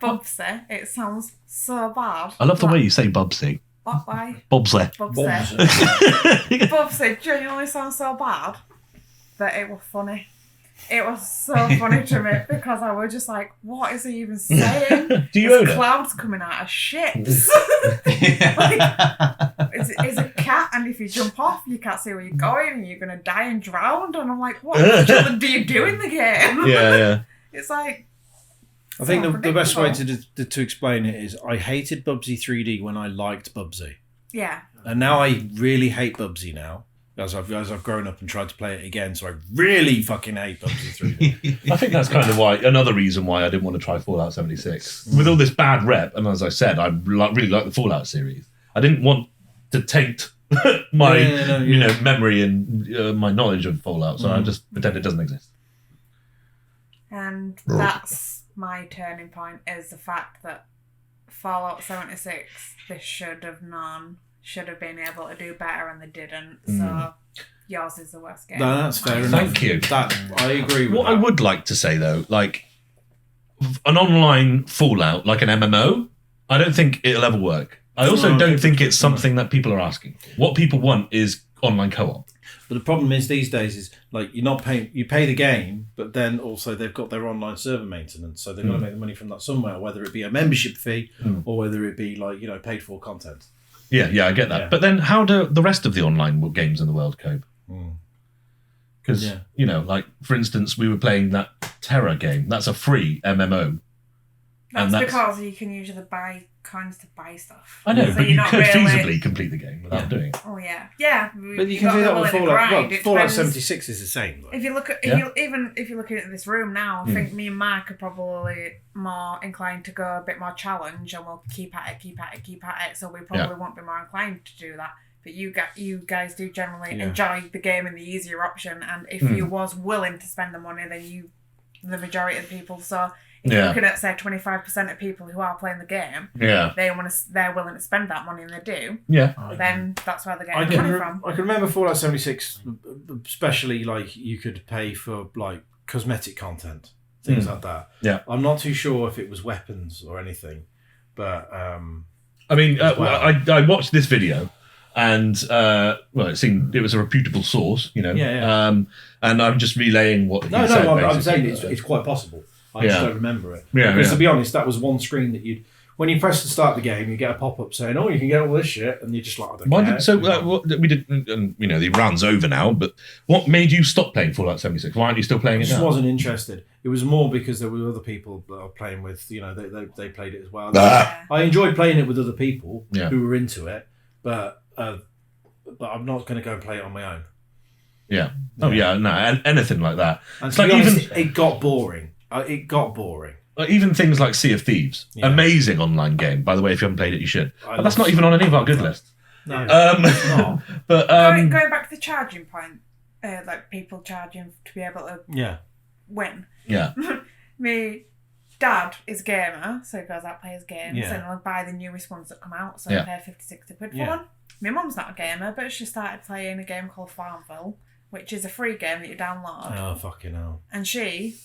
Bubsy, it sounds so bad. I love the way you say Bubsy. What? Why? Bobsley. Bubsy. Bubsy genuinely sounds so bad that it was funny. It was so funny to me because I was just like, what is he even saying? Do you There's own it? clouds coming out of ships. It's a cat, and if you jump off, you can't see where you're going, and you're going to die and drown. And I'm like, what do you do in the game? Yeah. It's like... I think so the best way unpredictable. to explain it is I hated Bubsy 3D when I liked Bubsy. Yeah. And now I really hate Bubsy now. As I've grown up and tried to play it again, so I really fucking hate Bubsy 3D. I think that's kind of why another reason why I didn't want to try Fallout 76 with all this bad rep. And as I said, I really like the Fallout series. I didn't want to taint my memory and my knowledge of Fallout, so I just pretend it doesn't exist. And that's my turning point, is the fact that Fallout 76, they should have been able to do better, and they didn't. So yours is the worst game. No, that's fair enough. Thank you. That I agree with. What I would like to say though, like an online Fallout, like an MMO, I don't think it'll ever work. I also don't think it's something that people are asking. What people want is online co-op. But the problem is these days is like you're not paying. You pay the game, but then also they've got their online server maintenance, so they've got to make the money from that somewhere, whether it be a membership fee or whether it be like paid for content. Yeah, I get that. Yeah. But then how do the rest of the online games in the world cope? Because, like, for instance, we were playing that Terra game. That's a free MMO. That's because you can usually buy coins to buy stuff. I know, So but you're you not could really... feasibly complete the game without doing it. Oh yeah. But you can do that with Fallout 76 is the same. Though. If you look at if you're looking at this room now, I think me and Mark are probably more inclined to go a bit more challenge, and we'll keep at it. So we probably won't be more inclined to do that. But you guys do generally enjoy the game and the easier option. And if you was willing to spend the money, then the majority of the people. So if you're looking at, say, 25% of people who are playing the game, they're willing to spend that money, and they do. Yeah. Then that's where they're getting money from. I can remember Fallout 76, especially like you could pay for like cosmetic content, things like that. Yeah. I'm not too sure if it was weapons or anything, but I mean, I watched this video. And it seemed it was a reputable source, you know. And I'm just relaying what he said. I'm saying it's quite possible. I just don't remember it. Because to be honest, that was one screen that when you press to start the game, you get a pop up saying, "Oh, you can get all this shit," and you're just like, "I don't care." We did, and you know, the round's over now. But what made you stop playing Fallout 76? Why aren't you still playing it now? I just wasn't interested. It was more because there were other people that I was playing with. You know, they played it as well. I enjoyed playing it with other people who were into it, but I'm not going to go and play it on my own. Yeah. Oh yeah. No. Anything like that. And to be honest, it got boring. Even things like Sea of Thieves, amazing online game. By the way, if you haven't played it, you should. But that's not even on any of our good lists. No, it's not. But going back to the charging point, like people charging to be able to win. Yeah. My dad is a gamer, so he goes out plays games, and he'll buy the newest ones that come out. So I pay 50-60 quid for one. My mum's not a gamer, but she started playing a game called Farmville, which is a free game that you download. Oh, fucking hell. And she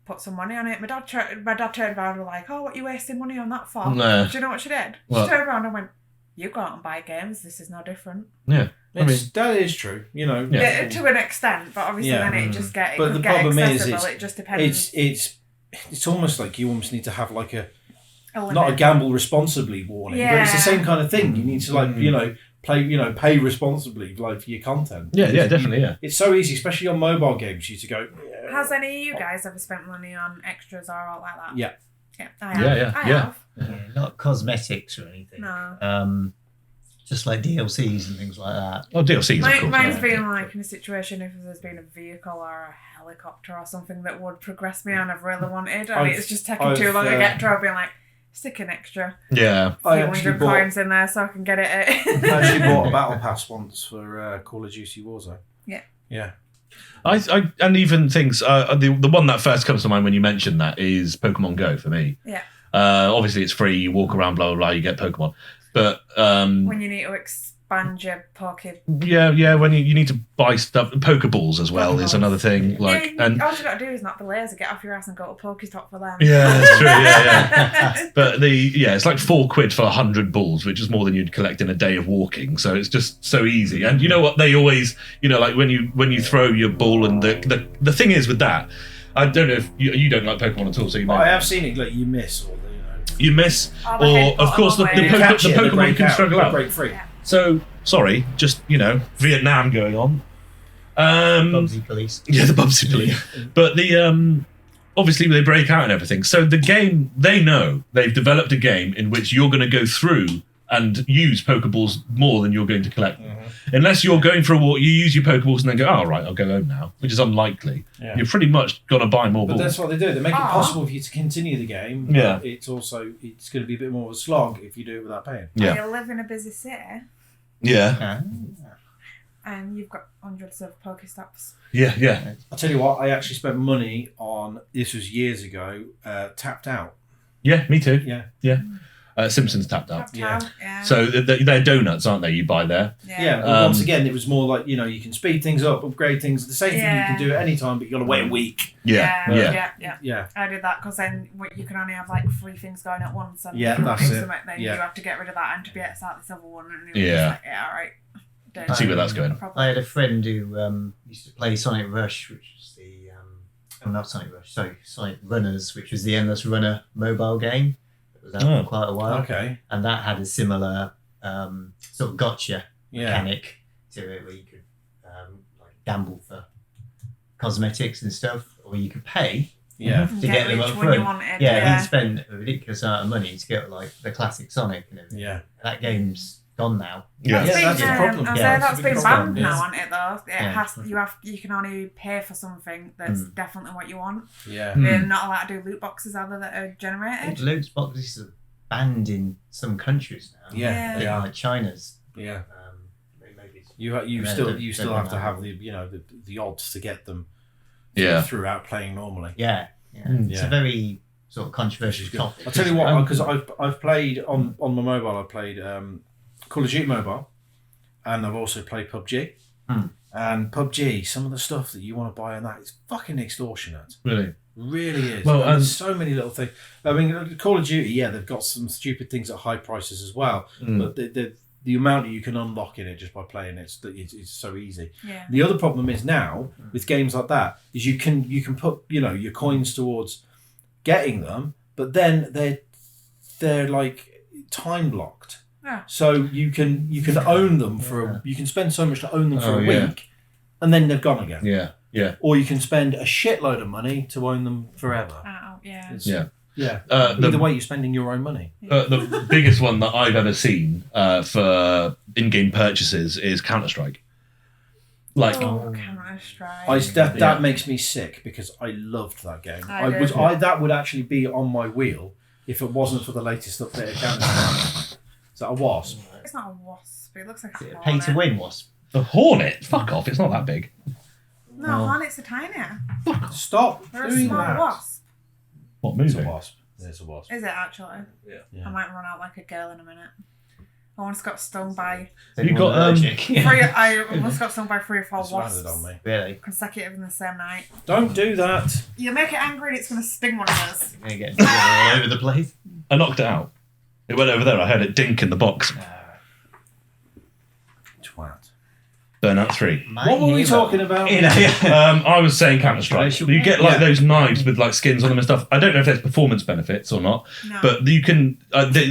put some money on it. My dad turned around and was like, "Oh, what are you wasting money on that for?" No. Do you know what she did? What? She turned around and went, "You go out and buy games. This is no different." Yeah. That is true, you know. Yeah, to an extent, but obviously then it just get But the get problem accessible. It just depends. It's almost like you almost need to have like limit. not a gamble responsibly warning, but it's the same kind of thing. You need to pay responsibly like for your content. Yeah, definitely, yeah. It's so easy, especially on mobile games. You to go. Has any of you guys ever spent money on extras or all like that? Yeah. Yeah, I have. I have. Yeah, not cosmetics or anything. No. Just like DLCs and things like that. Oh, DLCs, of course. Mine's been like in a situation if there's been a vehicle or a helicopter or something that would progress me and I've really wanted, and it's just taking too long to get to. I've been like, stick an extra. Yeah. I actually bought coins in there so I can get it. I actually bought a battle pass once for Call of Duty Warzone. Yeah. Yeah. I and even things the one that first comes to mind when you mentioned that is Pokemon Go for me. Yeah. Obviously it's free, you walk around, blah blah blah, you get Pokemon. But when you need to expand your pocket. Yeah, when you need to buy stuff, Pokeballs as well is another thing. Like, and all you got to do is not the laser, get off your ass and go to Pokestop for them. Yeah, that's true. Yeah. But it's like £4 for 100 balls, which is more than you'd collect in a day of walking. So it's just so easy. And you know what? They always, like when you throw your ball, and the thing is with that, I don't know if you don't like Pokemon at all. So I have seen it. Like you miss or you miss, or of course the Pokemon can struggle out. Break free. Yeah. So sorry, just Vietnam going on. Bubsy police. Yeah, the Bubsy police. But obviously they break out and everything. So the game, they know they've developed a game in which you're going to go through and use Pokeballs more than you're going to collect. Unless you're going for a walk, you use your Pokeballs and then go, oh, right, I'll go home now, which is unlikely. Yeah. You're pretty much going to buy more balls. But that's what they do. They make it possible for you to continue the game. Yeah. But it's going to be a bit more of a slog if you do it without paying. Yeah. You live in a busy city. Yeah. And you've got hundreds of Pokestops. Yeah. I'll tell you what, I actually spent money on, this was years ago, Tapped Out. Yeah, me too. Yeah. Simpsons Tapped Out. Yeah. So they're donuts, aren't they? You buy there. Yeah. But once again, it was more like you can speed things up, upgrade things. The same thing you can do at any time, but you got to wait a week. Yeah. I did that because then you can only have like 3 things going at once. And that's it. Then you have to get rid of that and to be able to start this other one. And all right. Don't see where that's going. I had a friend who used to play Sonic Rush, which was not Sonic Rush, sorry, Sonic Runners, which was the Endless Runner mobile game. Was out for quite a while. Okay. And that had a similar sort of gotcha mechanic to it, where you could like gamble for cosmetics and stuff, or you could pay Yeah. To get them up when you front. wanted. Yeah, he spent a ridiculous amount of money to get like the classic Sonic and everything. Yeah. That game's gone now. Yeah. That's the problem. That's been It's banned been now, hasn't it? Though Yeah. you can only pay for something that's definitely what you want. Yeah. They're not allowed to do loot boxes either that are generated. Loot boxes are banned in some countries now. Yeah. They are. Like China's. Yeah. Maybe You still have to have the odds to get them. Throughout playing normally. Yeah. It's a very sort of controversial topic. I'll tell you what, because I've played on my mobile. I played Call of Duty Mobile, and I've also played PUBG. And PUBG, some of the stuff that you want to buy on that is fucking extortionate. Really is. Well, there's so many little things. I mean, Call of Duty, they've got some stupid things at high prices as well. But the amount that you can unlock in it just by playing it's so easy. Yeah. The other problem is now with games like that is you can put your coins towards getting them, but then they're like time blocked. Yeah. So you can own them you can spend so much to own them for a week, and then they're gone again. Yeah. Or you can spend a shitload of money to own them forever. Either way, you're spending your own money. The biggest one that I've ever seen for in-game purchases is Counter-Strike. Counter-Strike. That makes me sick because I loved that game. That would actually be on my wheel if it wasn't for the latest update of Counter-Strike. Is that a wasp? It's not a wasp. It looks like a hornet. Pay-to-win wasp. A hornet? Fuck off! It's not that big. No, hornets are tinier. Stop They're a doing small that. wasp. What It's movie? a wasp. It's a wasp. Is it actually? Yeah. I might run out like a girl in a minute. I once got stung by You got I almost got stung by 3 or 4 It's landed wasps on me. Really? consecutive in the same night. Don't do that. You make it angry and it's going to sting one of us. You're going to get all over the place. I knocked it out. It went over there. I heard it dink in the box. Twat. Burnout 3. What were we talking about? I was saying Counter-Strike. You get like those knives with like skins on them and stuff. I don't know if there's performance benefits or not, but you can.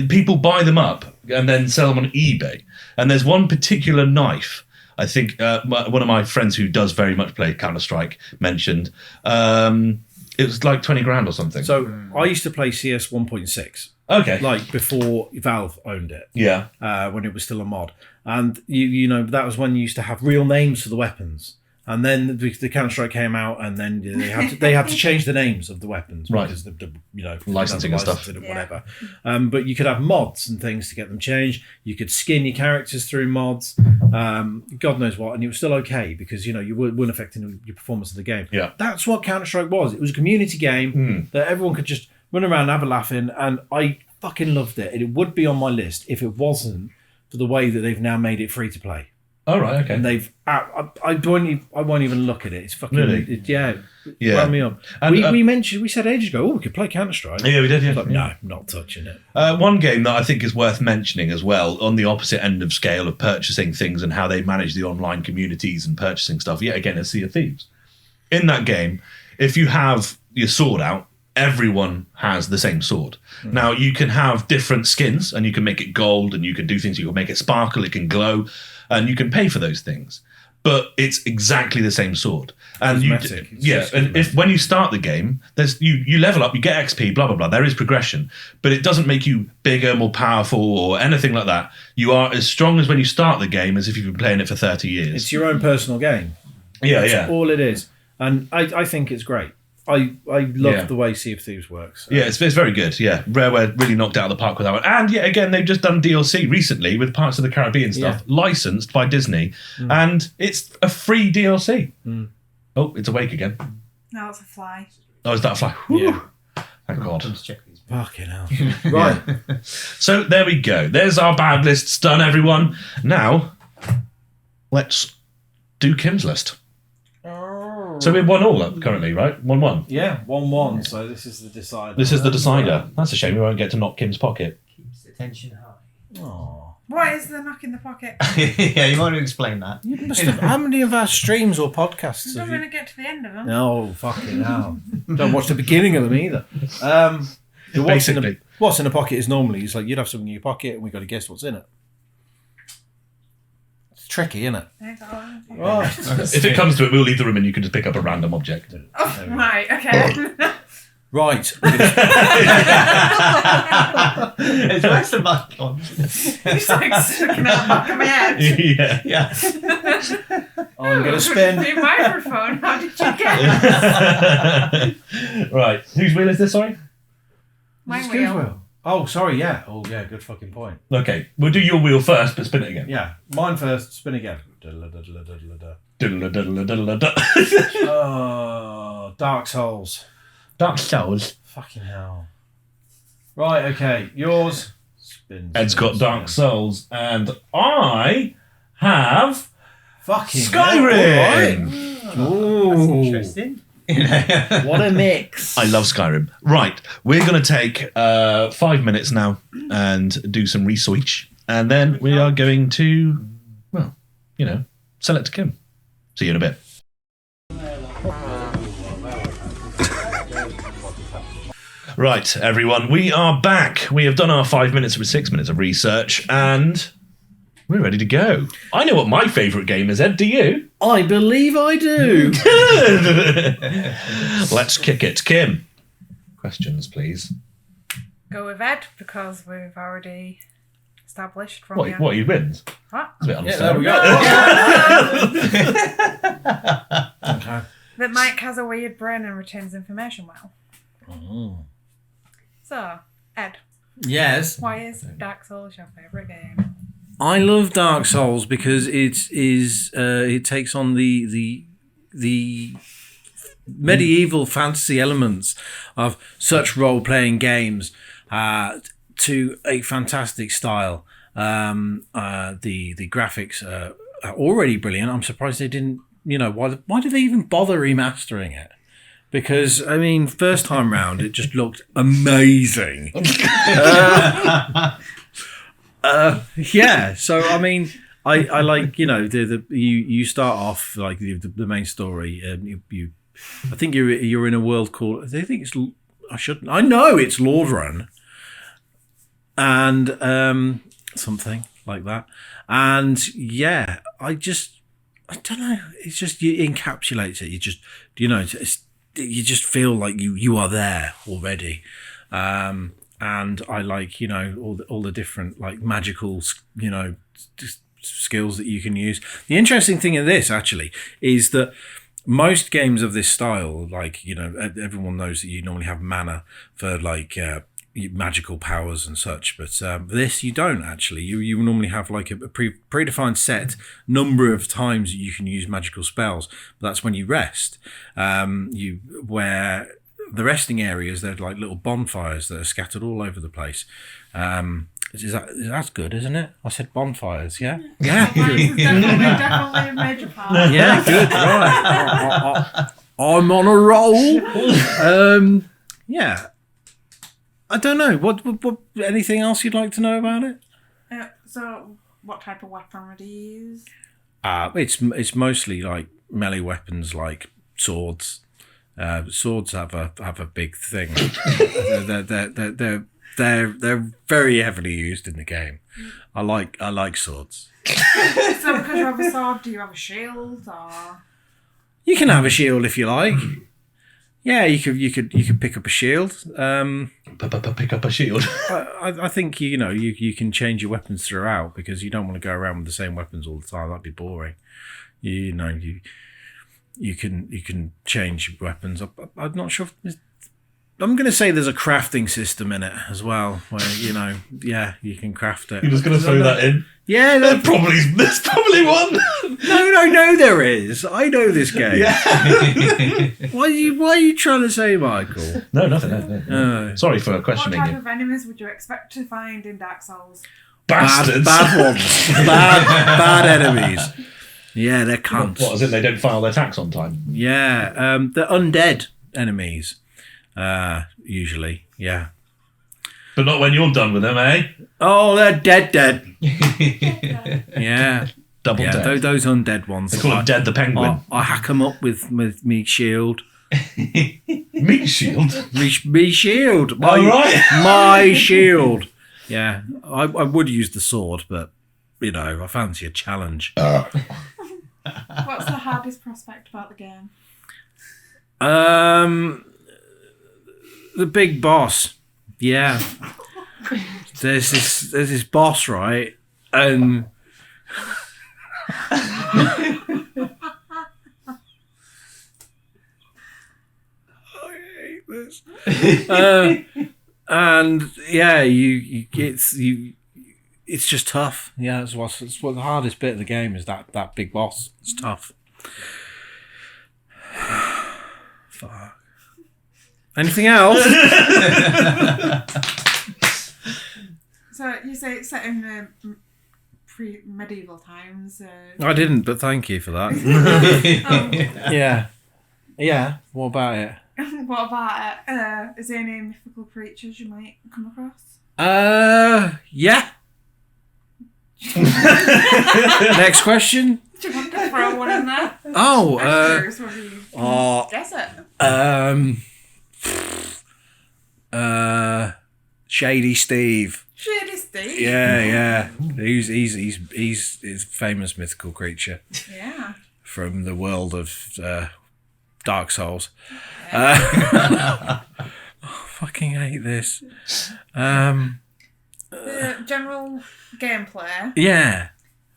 People buy them up and then sell them on eBay. And there's one particular knife. I think one of my friends who does very much play Counter-Strike mentioned. It was like 20 grand or something. So I used to play CS 1.6. Okay. Like before Valve owned it. Yeah. When it was still a mod. And you know that was when you used to have real names for the weapons. And then the Counter-Strike came out, and then they had to change the names of the weapons because the licensing and stuff, and whatever. But you could have mods and things to get them changed. You could skin your characters through mods. God knows what, and it was still okay because you weren't affecting your performance of the game. Yeah, that's what Counter-Strike was. It was a community game that everyone could just run around and have a laugh in, and I fucking loved it. And it would be on my list if it wasn't for the way that they've now made it free to play. Oh, right, okay. And they've I won't even look at it. It's fucking really? Wound me up. And, we said ages ago, we could play Counter-Strike. Yeah, we did. Yeah. Like, no, not touching it. One game that I think is worth mentioning as well, on the opposite end of scale of purchasing things and how they manage the online communities and purchasing stuff. Yet again, is Sea of Thieves. In that game, if you have your sword out, everyone has the same sword. Now, you can have different skins, and you can make it gold, and you can do things. You can make it sparkle, it can glow, and you can pay for those things. But it's exactly the same sword. And if when you start the game, there's you level up, you get XP, blah blah blah. There is progression, but it doesn't make you bigger, more powerful, or anything like that. You are as strong as when you start the game as if you've been playing it for 30 years. It's your own personal game. That's all it is, and I think it's great. I love the way Sea of Thieves works. Yeah, it's very good. Yeah, Rareware really knocked it out of the park with that one. And yet again, they've just done DLC recently with Pirates of the Caribbean stuff, licensed by Disney, and it's a free DLC. Oh, it's awake again. No, it's a fly. Oh, is that a fly? Yeah. Thank God. Fucking hell. Right. So there we go. There's our bad lists done, everyone. Now, let's do Kym's list. So we're 1-1 up currently, right? 1-1. Yeah, 1-1. So this is the decider. This is the decider. That's a shame we won't get to knock Kym's pocket. Keeps the tension high. Aww. What is the knock in the pocket? Yeah, you want to explain that. You must have, how many of our streams or podcasts I'm have not going you... to get to the end of them. No, fucking hell. Don't watch the beginning of them either. Basically. What's in a pocket is normally, it's like you'd have something in your pocket and we've got to guess what's in it. It's tricky, isn't it? Oh, If it comes to it, we'll leave the room and you can just pick up a random object. right, okay. Right. It's worse than my con. It's like sticking out the back of my head. Yeah. I'm going to spin. The microphone. How did you get it? Right. Whose wheel is this, sorry? My It's wheel. wheel. Oh, sorry, yeah. Oh, yeah, good fucking point. Okay, we'll do your wheel first, but spin it again. Yeah, mine first, spin again. Diddle-a-diddle-a-diddle-a-duh. Oh, Dark Souls. Dark Souls. Fucking hell. Right, okay, yours. Spin. Ed's got Dark Souls, and I have Fucking Skyrim. That's interesting. What a mix. I love Skyrim. Right, we're going to take 5 minutes now and do some research, and then we are going to, well, sell it to Kym. See you in a bit. Right, everyone, we are back. We have done our 5 minutes with 6 minutes of research, and we're ready to go. I know what my favourite game is, Ed. Do you? I believe I do. Let's kick it. Kym, questions, please. Go with Ed because we've already established from What he wins? What? It's a bit Yeah, unfair. there we go. Okay. That Mike has a weird brain and retains information well. Oh. So, Ed, Yes. why is Dark Souls your favourite game? I love Dark Souls because it takes on the medieval fantasy elements of such role-playing games to a fantastic style. The graphics are already brilliant. I'm surprised they didn't. Why did they even bother remastering it? Because, I mean, first time round, it just looked amazing. Yeah, so, I mean, I like, you start off, like, the main story, and I think you're in a world called, I know it's Lordran, and something like that. And, yeah, I don't know, it's just, you encapsulates it, you just feel like you are there already, and I like all the different like magical skills that you can use. The interesting thing in this actually is that most games of this style, like everyone knows that you normally have mana for like magical powers and such, but this you don't actually. You normally have like a predefined set number of times that you can use magical spells, but that's when you rest. Where the resting areas, they're like little bonfires that are scattered all over the place. That's good, isn't it? I said bonfires, yeah? Yeah. Definitely a major part. Yeah, good, right. I'm on a roll. Yeah. I don't know. What anything else you'd like to know about it? So, what type of weaponry do you use? It's mostly like melee weapons, like swords. Swords have a big thing. They're very heavily used in the game. I like swords. So, because you have a sword, do you have a shield or? You can have a shield if you like. Yeah, you could pick up a shield. Pick up a shield. I think you can change your weapons throughout because you don't want to go around with the same weapons all the time. That'd be boring. You can change weapons. I'm not sure. I'm going to say there's a crafting system in it as well, where you can craft it. You're just going to throw that in? Yeah, there's probably one. No, there is. I know this game. Yeah. Why are you trying to say, Michael? No, nothing. No. Sorry for questioning What type you. of enemies would you expect to find in Dark Souls? Bastards. Bad ones. bad enemies. Yeah, they're cunts. What is it? They don't file their tax on time. Yeah, they're undead enemies. Usually, yeah. But not when you're done with them, eh? Oh, they're dead. Yeah. Double dead. Those undead ones. They call him Dead the Penguin. I hack them up with me shield. Meat shield? Me shield. My shield. Yeah, I would use the sword, but, I fancy a challenge. What's the hardest prospect about the game? The big boss. Yeah. There's this boss, right? And I hate this. And yeah, it's just tough. Yeah, it's what the hardest bit of the game is that big boss. It's tough. Fuck. Anything else? So you say it's set in pre-medieval times. I didn't, but thank you for that. Yeah. What about it? What about it? Is there any mythical creatures you might come across? Yeah. Next question. Do you want to throw one in there? Guess it. Shady Steve. Shady Steve. Yeah. He's famous mythical creature. Yeah. From the world of Dark Souls. Yeah. Fucking hate this. The general gameplay. Yeah.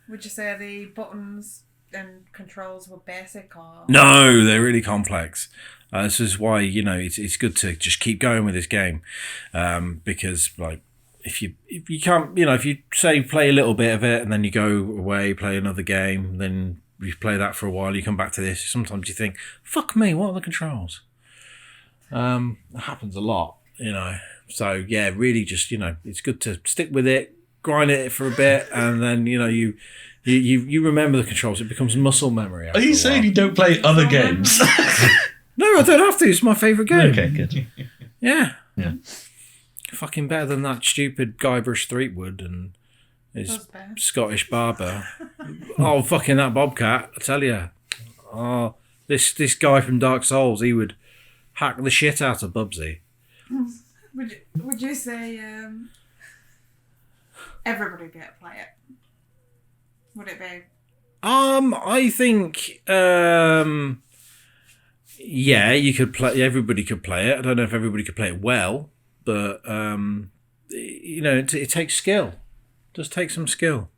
Would you say the buttons and controls were basic or? No, they're really complex. This is why it's good to just keep going with this game, because like if you can't if you say play a little bit of it and then you go away play another game, then you play that for a while, you come back to this. Sometimes you think, fuck me, what are the controls? It happens a lot, So yeah, really just it's good to stick with it, grind it for a bit, and then you remember the controls. It becomes muscle memory. Are you saying you don't play other games? No, I don't have to. It's my favourite game. Okay, good. Yeah. Yeah. Fucking better than that stupid Guybrush Threepwood and his Scottish barber. Oh, fucking that Bobcat, I tell you. Oh, this guy from Dark Souls, he would hack the shit out of Bubsy. Would you say everybody get to play it? Would it be? I think yeah, you could play. Everybody could play it. I don't know if everybody could play it well, but it takes skill. It does take some skill.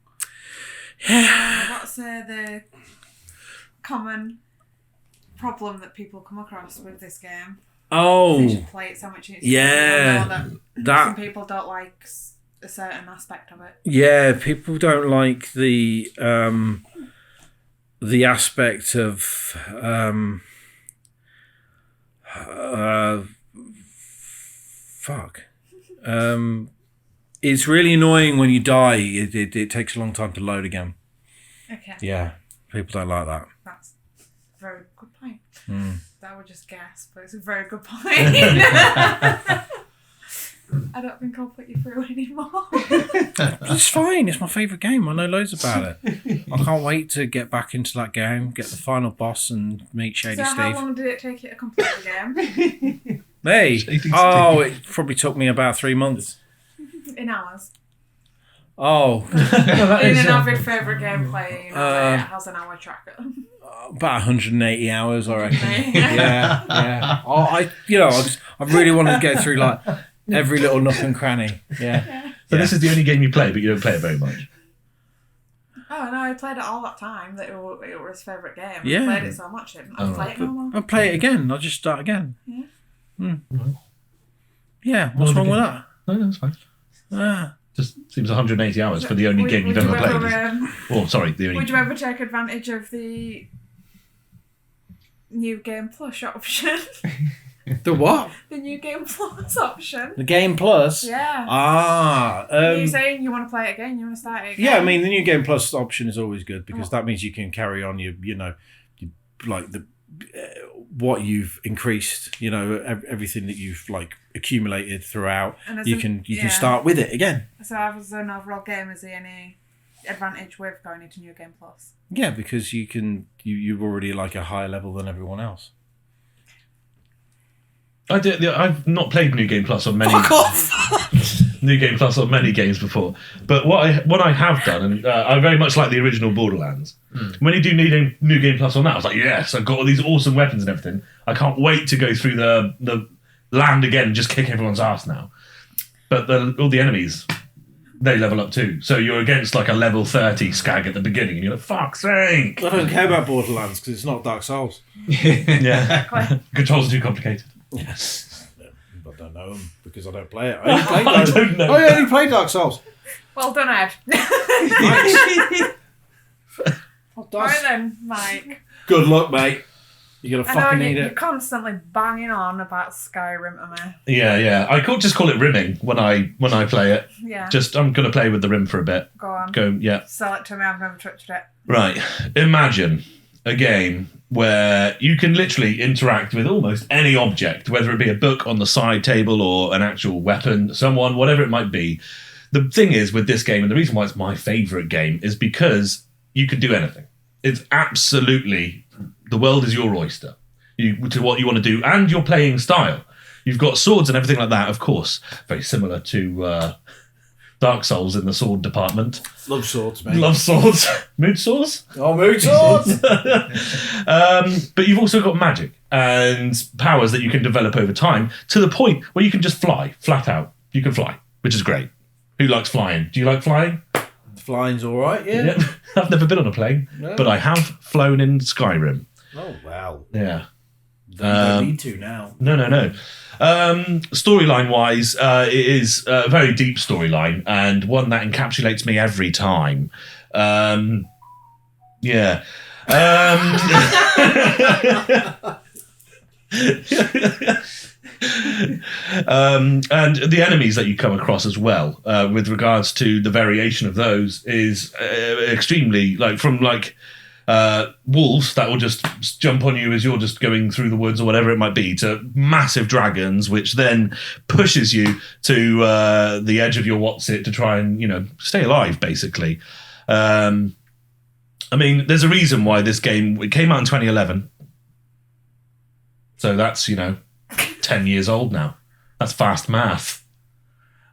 What's the common problem that people come across with this game? They just play it so much. Yeah, that some people don't like a certain aspect of it. Yeah, people don't like the aspect of it's really annoying when you die. It takes a long time to load again. Okay. Yeah, people don't like that. That's a very good point. That would just guess, but it's a very good point. I don't think I'll put you through anymore. It's fine. It's my favourite game. I know loads about it. I can't wait to get back into that game, get the final boss, and meet Shady Steve. So how long did it take you to complete the game? Me? It probably took me about 3 months. In hours? Oh. In an average favourite gameplay, it has an hour tracker. About 180 hours, I reckon. Yeah. I really want to get through like every little nook and cranny. Yeah. So this is the only game you play, but you don't play it very much. Oh no, I played it all that time. That it was his favourite game. Yeah. I played it so much. I'll play it no more. I'll play it again. I'll just start again. Yeah. Yeah. What's wrong with that? No, that's fine. Just seems 180 hours for the only game you've ever played. Would you ever take advantage of the New Game Plus option? The what? The New Game Plus option. The Game Plus? Yeah. Are you saying you want to play it again? You want to start it again? Yeah, I mean, the New Game Plus option is always good because that means you can carry on what you've increased, everything that you've accumulated throughout. You can start with it again. So as an overall game, is there any advantage with going into New Game Plus? Yeah, because you're already a higher level than everyone else. I've not played New Game Plus on many. Fuck off! New Game Plus on many games before, but what I have done, and I very much like the original Borderlands. When you do New Game Plus on that, I was like, yes, I've got all these awesome weapons and everything. I can't wait to go through the land again and just kick everyone's ass now. But all the enemies, they level up too. So you're against like a level 30 skag at the beginning, and you're like, fuck's sake. I don't care about Borderlands because it's not Dark Souls. Yeah. Controls are too complicated. Yes. I don't know them because I don't play it. I only play Dark Souls. Well done, Ed. Right then, Mike. Good luck, mate. You're going to fucking need you're it. constantly banging on about Skyrim to me. Yeah. I could just call it rimming when I play it. Yeah. I'm going to play with the rim for a bit. Go on. Sell it to me, I've never touched it. Right. Imagine a game where you can literally interact with almost any object, whether it be a book on the side table or an actual weapon, someone, whatever it might be. The thing is with this game, and the reason why it's my favourite game, is because you can do anything. It's absolutely, the world is your oyster to what you want to do, and your playing style. You've got swords and everything like that, of course. Very similar to Dark Souls in the sword department. Love swords, mate. Love swords. Mood swords? Oh, mood swords! But you've also got magic and powers that you can develop over time to the point where you can just fly, flat out. You can fly, which is great. Who likes flying? Do you like flying? Flying's all right, yeah. I've never been on a plane, but I have flown in Skyrim. Oh, wow. Yeah. Don't need to now. No. Storyline-wise, it is a very deep storyline and one that encapsulates me every time. Yeah. And the enemies that you come across as well, with regards to the variation of those, is extremely from wolves that will just jump on you as you're just going through the woods or whatever it might be, to massive dragons, which then pushes you to the edge of your what's-it to try and stay alive, basically. I mean, there's a reason why this game, it came out in 2011, so that's 10 years old now. That's fast math.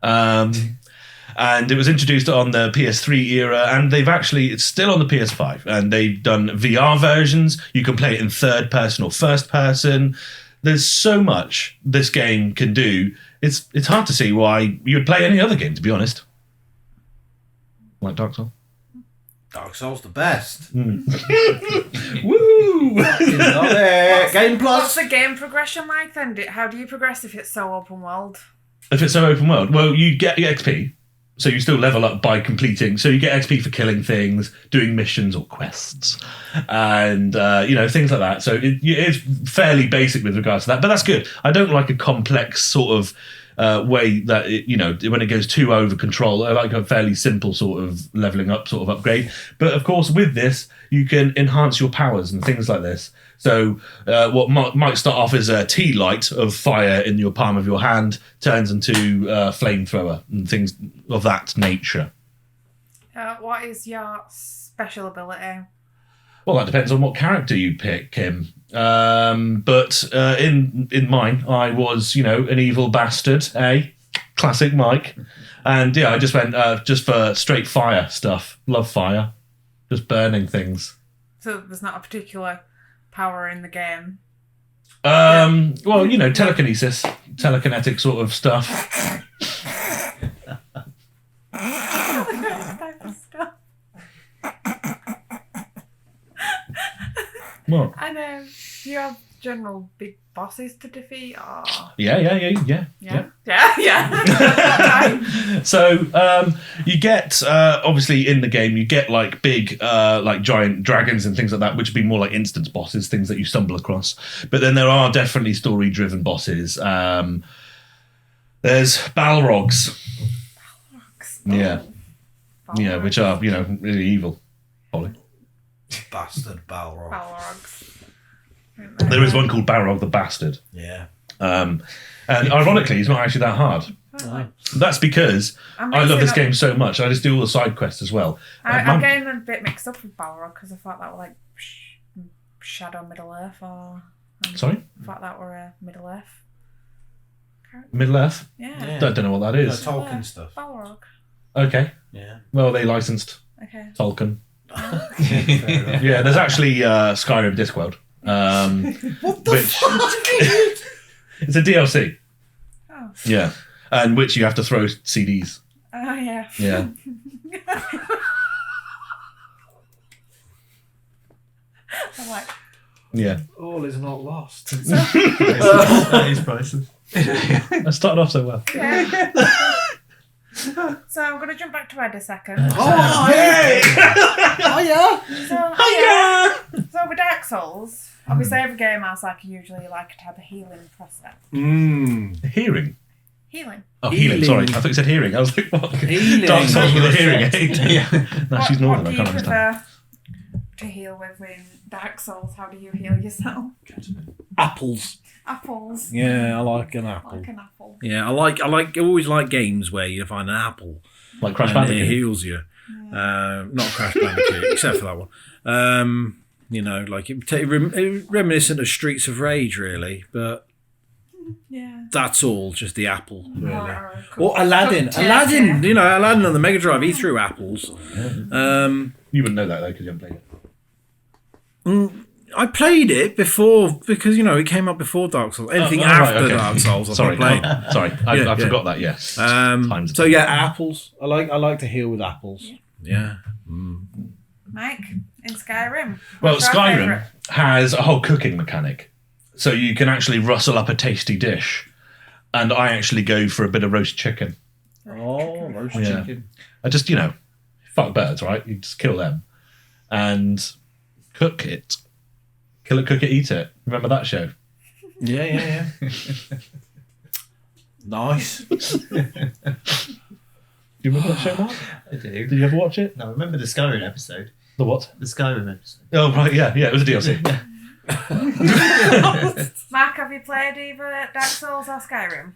And it was introduced on the PS3 era, and it's still on the PS5, and they've done VR versions. You can play it in third person or first person. There's so much this game can do. It's hard to see why you would play any other game, to be honest. Like Dark Souls. Dark Souls the best. Woo! Game Plus. What's the game progression like then? How do you progress if it's so open world? If it's so open world, well, you get XP. So you still level up by completing. So you get XP for killing things, doing missions or quests, and things like that. So it is fairly basic with regards to that, but that's good. I don't like a complex sort of way that when it goes too over control. I like a fairly simple sort of leveling up sort of upgrade. But of course, with this, you can enhance your powers and things like this. So what might start off as a tea light of fire in your palm of your hand turns into flamethrower and things of that nature. What is your special ability? Well, that depends on what character you pick, Kym. But in mine, I was, an evil bastard, classic Mike. And I just went just for straight fire stuff. Love fire. Just burning things. So there's not a particular power in the game? Well, telekinesis, telekinetic sort of stuff. What? And do you have general big bosses to defeat? Or? Yeah. So you get obviously in the game you get like big giant dragons and things like that, which would be more like instance bosses, things that you stumble across. But then there are definitely story driven bosses. There's Balrogs. Yeah. Yeah, which are really evil. Polly. Bastard Balrog. Balrogs. There is one called Balrog the Bastard. Yeah. And ironically, he's not actually that hard. No. That's because I love this game so much. I just do all the side quests as well. I'm getting a bit mixed up with Balrog because I thought that were like Shadow Middle Earth or... Sorry? I thought that were a Middle Earth. Middle Earth? Yeah. I don't know what that is. Tolkien stuff. Balrog. Okay. Yeah. Well, they licensed Tolkien. Yeah, there's actually Skyrim Discworld. What the fuck? It's a DLC. Yeah, and which you have to throw CDs. Oh, yeah. Yeah. I'm like, Yeah. All is not lost. That is priceless. I started off so well. yeah. So I'm going to jump back to Ed a second. Oh, Yay! So with Dark Souls, obviously every game has like usually like to have a healing process. Hearing. Healing. Oh, healing. Sorry, I thought you said hearing. I was like, what? Healing. Dark Souls with a hearing aid. Yeah. No, she's northern. What I do you can't understand. prefer to heal with in Dark Souls? How do you heal yourself? Apples. Apples. Yeah, I like an apple. Like an apple. Yeah, I always like games where you find an apple Like Crash and it Bandicoot. heals you. Not Crash Bandicoot, except for that one. You know, like reminiscent of Streets of Rage, really, but Yeah. that's all just the apple, really. Or Or Aladdin. Aladdin, you know, Aladdin on the Mega Drive, he threw apples. You wouldn't know that though because you haven't played it. I played it before because, you know, it came up before Dark Souls. Anything after Dark Souls, I've Sorry, not played. sorry, I Yeah. forgot that. Yes. So yeah, apples. I like to heal with apples. Yeah. Mike, in Skyrim. Well, what's your Skyrim favourite? has a whole cooking mechanic, so you can actually rustle up a tasty dish. And I actually go for a bit of roast chicken. Oh, roast Yeah. chicken. I just, you know, fuck birds, right? You just kill them and cook it. Kill it, cook it, eat it. Remember that show? Yeah. Nice. Do you remember that show, Mark? I do. Did you ever watch it? No, I remember the Skyrim episode. The what? The Skyrim episode. Oh, right, yeah, it was a DLC. Mark, have you played either Dark Souls or Skyrim?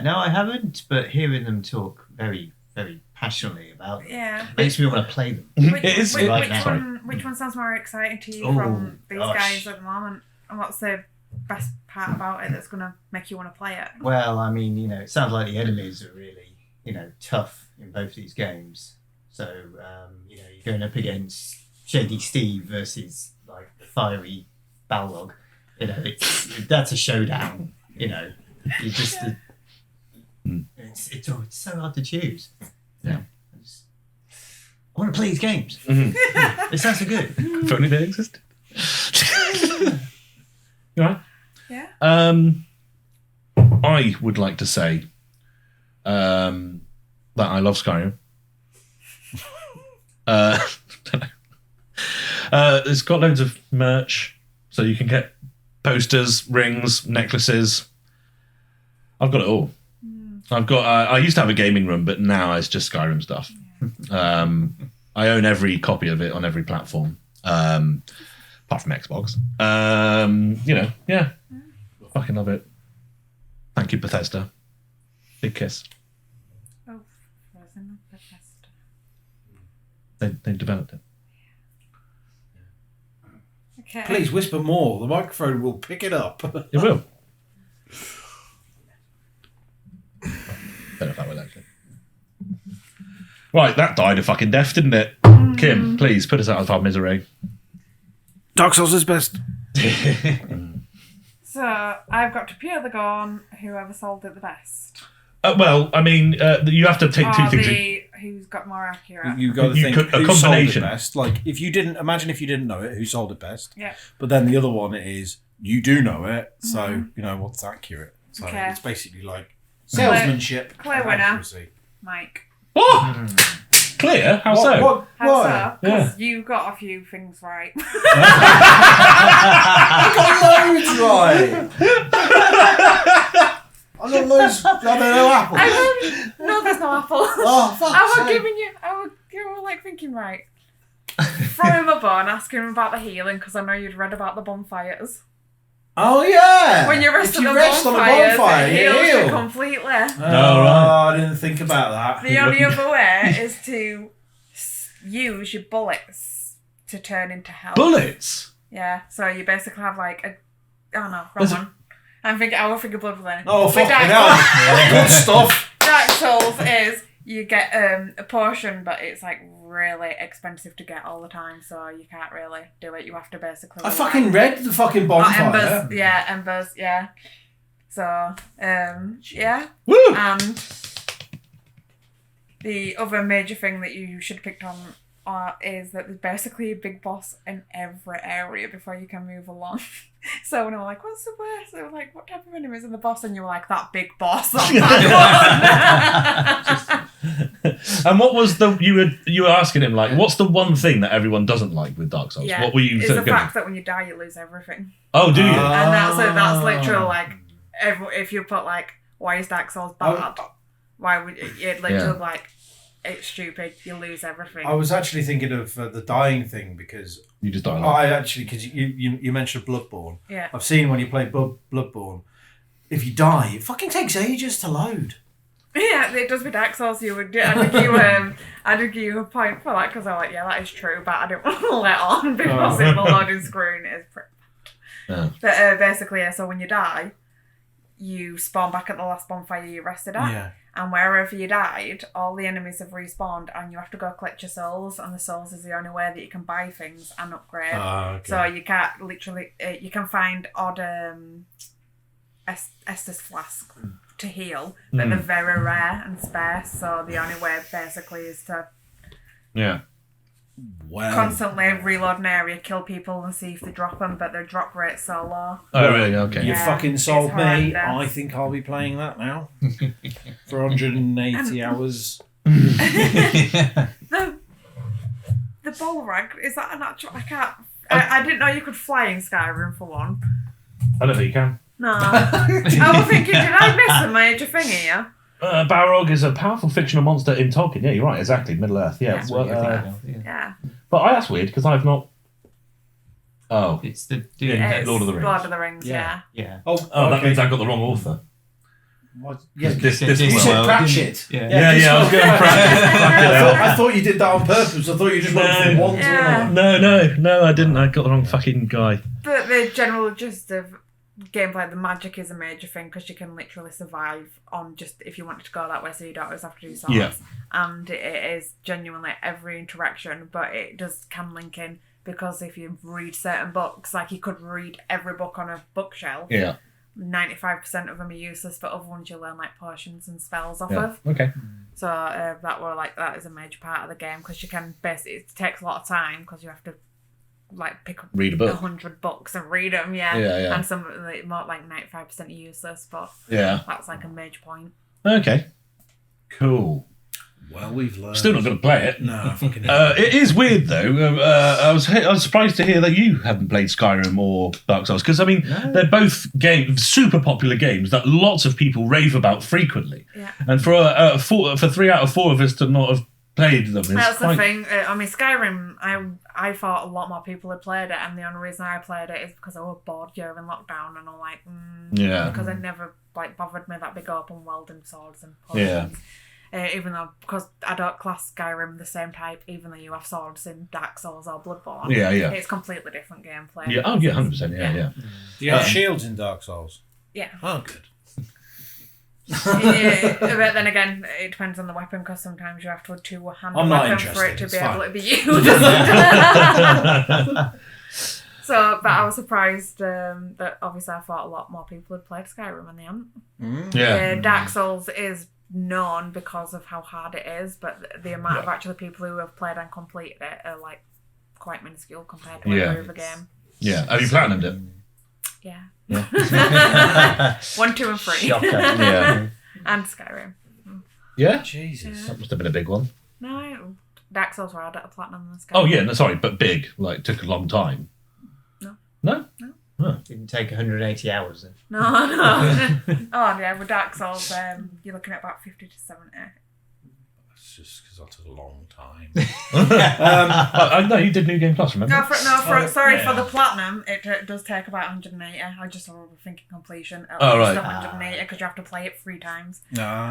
No, I haven't, but hearing them talk very, very passionately about them Yeah. makes me want to play them. Which, It is which, right which, now. one, which one sounds more exciting to you Oh, from these gosh. guys at the moment? And what's the best part about it that's going to make you want to play it? Well, I mean, you know, it sounds like the enemies are really, you know, tough in both these games. So, you know, you're going up against Shady Steve versus like the fiery Balrog. You know, that's a showdown. You know, you just it's so hard to choose. Yeah. I want to play these games. Mm-hmm. It sounds so good. If only they existed. You all right? Yeah. I would like to say that I love Skyrim. It's got loads of merch, so you can get posters, rings, necklaces. I've got it all. I've got. I used to have a gaming room, but now it's just Skyrim stuff. I own every copy of it on every platform, apart from Xbox. You know, yeah, fucking love it. Thank you, Bethesda. Big kiss. Oh, frozen Bethesda. They developed it. Okay. Please whisper more. The microphone will pick it up. It will. Don't know if that will actually. Right, that died a fucking death, didn't it? Kym, please put us out of our misery. Dark Souls is best. So I've got to pure the gone. Whoever sold it the best. Well, I mean, you have to take two Or things. who's got more accurate. You got to You think could- a who sold it combination. best. Like if you didn't know it, who sold it best? Yeah. But then the other one is you do know it, so you know what's accurate. So Okay. it's basically like salesmanship, Clear and winner. accuracy. Mike. Oh! Clear? How so? What? How Why? so? Because you got a few things right. I got loads right. I got loads. I don't know apples. No, there's no apple. Oh fuck! You were like thinking right. Throw him a bone, ask him about the healing because I know you'd read about the bonfires. Oh yeah. When you rest If on you the rest on a bonfires, bonfire, it you heals you heal. completely. Oh, right. I didn't think about that. The only other way is to use your bullets to turn into health. Bullets? Yeah, so you basically have like a... Oh no, wrong There's one. I was thinking blood then. Oh With fucking Dark hell! Good stuff. Dark Souls is you get a potion, but it's like really expensive to get all the time, so you can't really do it. You have to basically. I fucking read the fucking Oh, bonfire. embers, yeah, embers, yeah. So, yeah. Woo! And the other major thing that you should have picked on is that there's basically a big boss in every area before you can move along. So when I was like, what's the worst? They were like, what type of enemy is in the boss? And you were like, that big boss. And what was you were asking him, like, what's the one thing that everyone doesn't like with Dark Souls? Yeah, what were you it's the fact that when you die, you lose everything. Oh, do you? And that's literally like, if you put like, why is Dark Souls bad? Why would it literally like, it's stupid, you lose everything. I was actually thinking of the dying thing because You just die. because you mentioned Bloodborne. Yeah. I've seen when you play Bloodborne, if you die, it fucking takes ages to load. Yeah, it does with Dark Souls. I did give you a point for that because I was like, yeah, that is true, but I didn't want to let on because the loading screen is pretty bad. Yeah. But basically, so when you die, you spawn back at the last bonfire you rested at. Yeah. And wherever you died, all the enemies have respawned and you have to go collect your souls, and the souls is the only way that you can buy things and upgrade. Okay. So you can't you can find odd Estus flask to heal, but they're very rare and sparse, so the only way basically is to constantly reload an area, kill people and see if they drop them, but their drop rate's so low. Oh, really? Okay. You fucking sold me. horrendous. I think I'll be playing that now. For 180 hours. The Balrog, is that an actual... I didn't know you could fly in Skyrim for one. I don't think you can. No. I was thinking, did I miss a major thing here? Balrog is a powerful fictional monster in Tolkien. Yeah, you're right. Exactly. Middle Earth. Yeah. Yeah. Well, Yeah. but that's weird because I've not. Oh. It's the It's Lord of the Rings. Lord of the Rings, yeah. Yeah. Oh, That means I've got the wrong author. What? Yeah, This you said Pratchett. Yeah. Yeah, I was going to I thought you did that on purpose. I thought you just went from one to Yeah. another. No, I didn't. I got the wrong fucking guy. But the general gist of gameplay, the magic is a major thing because you can literally survive on just if you wanted to go that way, so you don't always have to do swords. Yeah. And it is genuinely every interaction, but it can link in because if you read certain books, like you could read every book on a bookshelf. Yeah. 95% of them are useless, but other ones you learn like potions and spells off of. Okay. So that is a major part of the game because you can basically, it takes a lot of time because you have to like pick up Read a book. 100 books and read them, Yeah. and some more like 95% are useless, but Yeah. that's like a major point. Okay. Cool. Well, we've learned. Still not going to play it. No, fucking It is weird though. I was surprised to hear that you haven't played Skyrim or Dark Souls because I mean they're both super popular games that lots of people rave about frequently. Yeah. And for 3 out of 4 of us to not have played them, That's the thing. I mean, Skyrim. I thought a lot more people had played it, and the only reason I played it is because I was bored during lockdown, and I'm like, because it never like bothered me that big open world and swords and potions. Even though, because I don't class Skyrim the same type, even though you have swords in Dark Souls or Bloodborne. Yeah. It's completely different gameplay. Yeah. Oh, yeah, 100%. Yeah. Do you have shields in Dark Souls? Yeah. Oh, good. Yeah, but then again, it depends on the weapon because sometimes you have to have two-handed I'm not weapon for it to interested, be it's able fine. to be used. So, but I was surprised that obviously I thought a lot more people had played Skyrim and they haven't. Yeah. Dark Souls is known because of how hard it is, but the amount of actually people who have played and completed it are like quite minuscule compared to every other game. Yeah. Have you platinumed it? Yeah. Yeah. 1, 2, and 3. Shocker. Yeah. And Skyrim. Yeah. Jesus. That must have been a big one. No, Dark Souls were harder to platinum than Skyrim. Oh yeah. No, sorry, but big. Like took a long time. No. Didn't take 180 hours then. No. Oh yeah, with Dark Souls, you're looking at about 50 to 70. That's just because that took a long time. No, you did New Game Plus, remember? For the platinum, it does take about 180. I just was thinking completion at least 180 because you have to play it 3 times.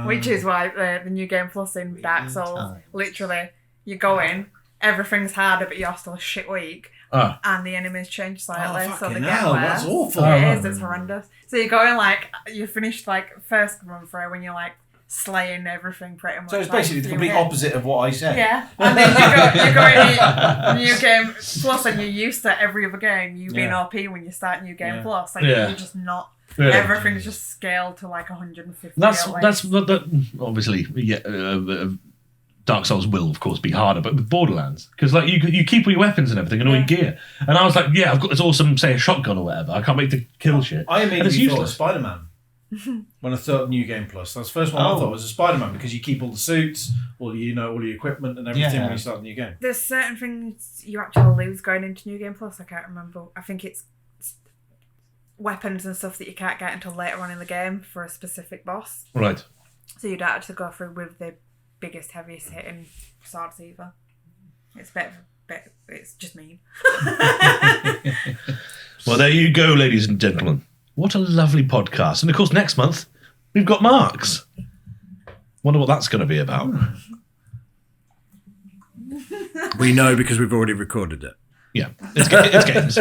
Which is why the New Game Plus in Dark Souls, literally, you go in, everything's harder, but you're still a shit week. And the enemies change slightly, so they get worse. That's awful. It is, it's horrendous. So you go in like, you finish like first run through when you're like slaying everything pretty much. So it's basically the complete opposite of what I said. Yeah, and then you go in New Game Plus and you're used to every other game, you being OP when you start New Game Plus. Like you're just not Really? Everything's just scaled to like 150. That's obviously Dark Souls will of course be harder, but with Borderlands, because like you keep all your weapons and everything and all your gear, and I was like, yeah, I've got this awesome, say, a shotgun or whatever. I can't wait to kill shit. I immediately thought of Spider-Man when I thought New Game Plus. That's the first one I thought was a Spider-Man, because you keep all the suits, all your equipment and everything when you start the new game. There's certain things you actually lose going into New Game Plus. I can't remember. I think it's weapons and stuff that you can't get until later on in the game for a specific boss. Right. So you don't actually go through with the biggest, heaviest hitting swords either. It's it's just mean. Well, there you go, ladies and gentlemen. What a lovely podcast. And of course, next month, we've got Marks. Wonder what that's going to be about. We know because we've already recorded it. Yeah, it's games.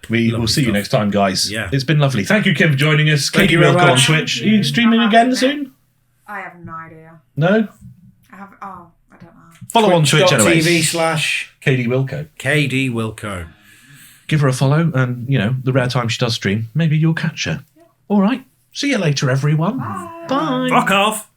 We will see you next time, guys. Yeah. It's been lovely. Thank you, Kym, for joining us. kdwilko on Twitch. Are you streaming again soon? I have no idea. No? I don't know. Follow on Twitch anyway. TV/kdwilko. kdwilko. Give her a follow, and, the rare time she does stream, maybe you'll catch her. All right. See you later, everyone. Bye. Fuck off.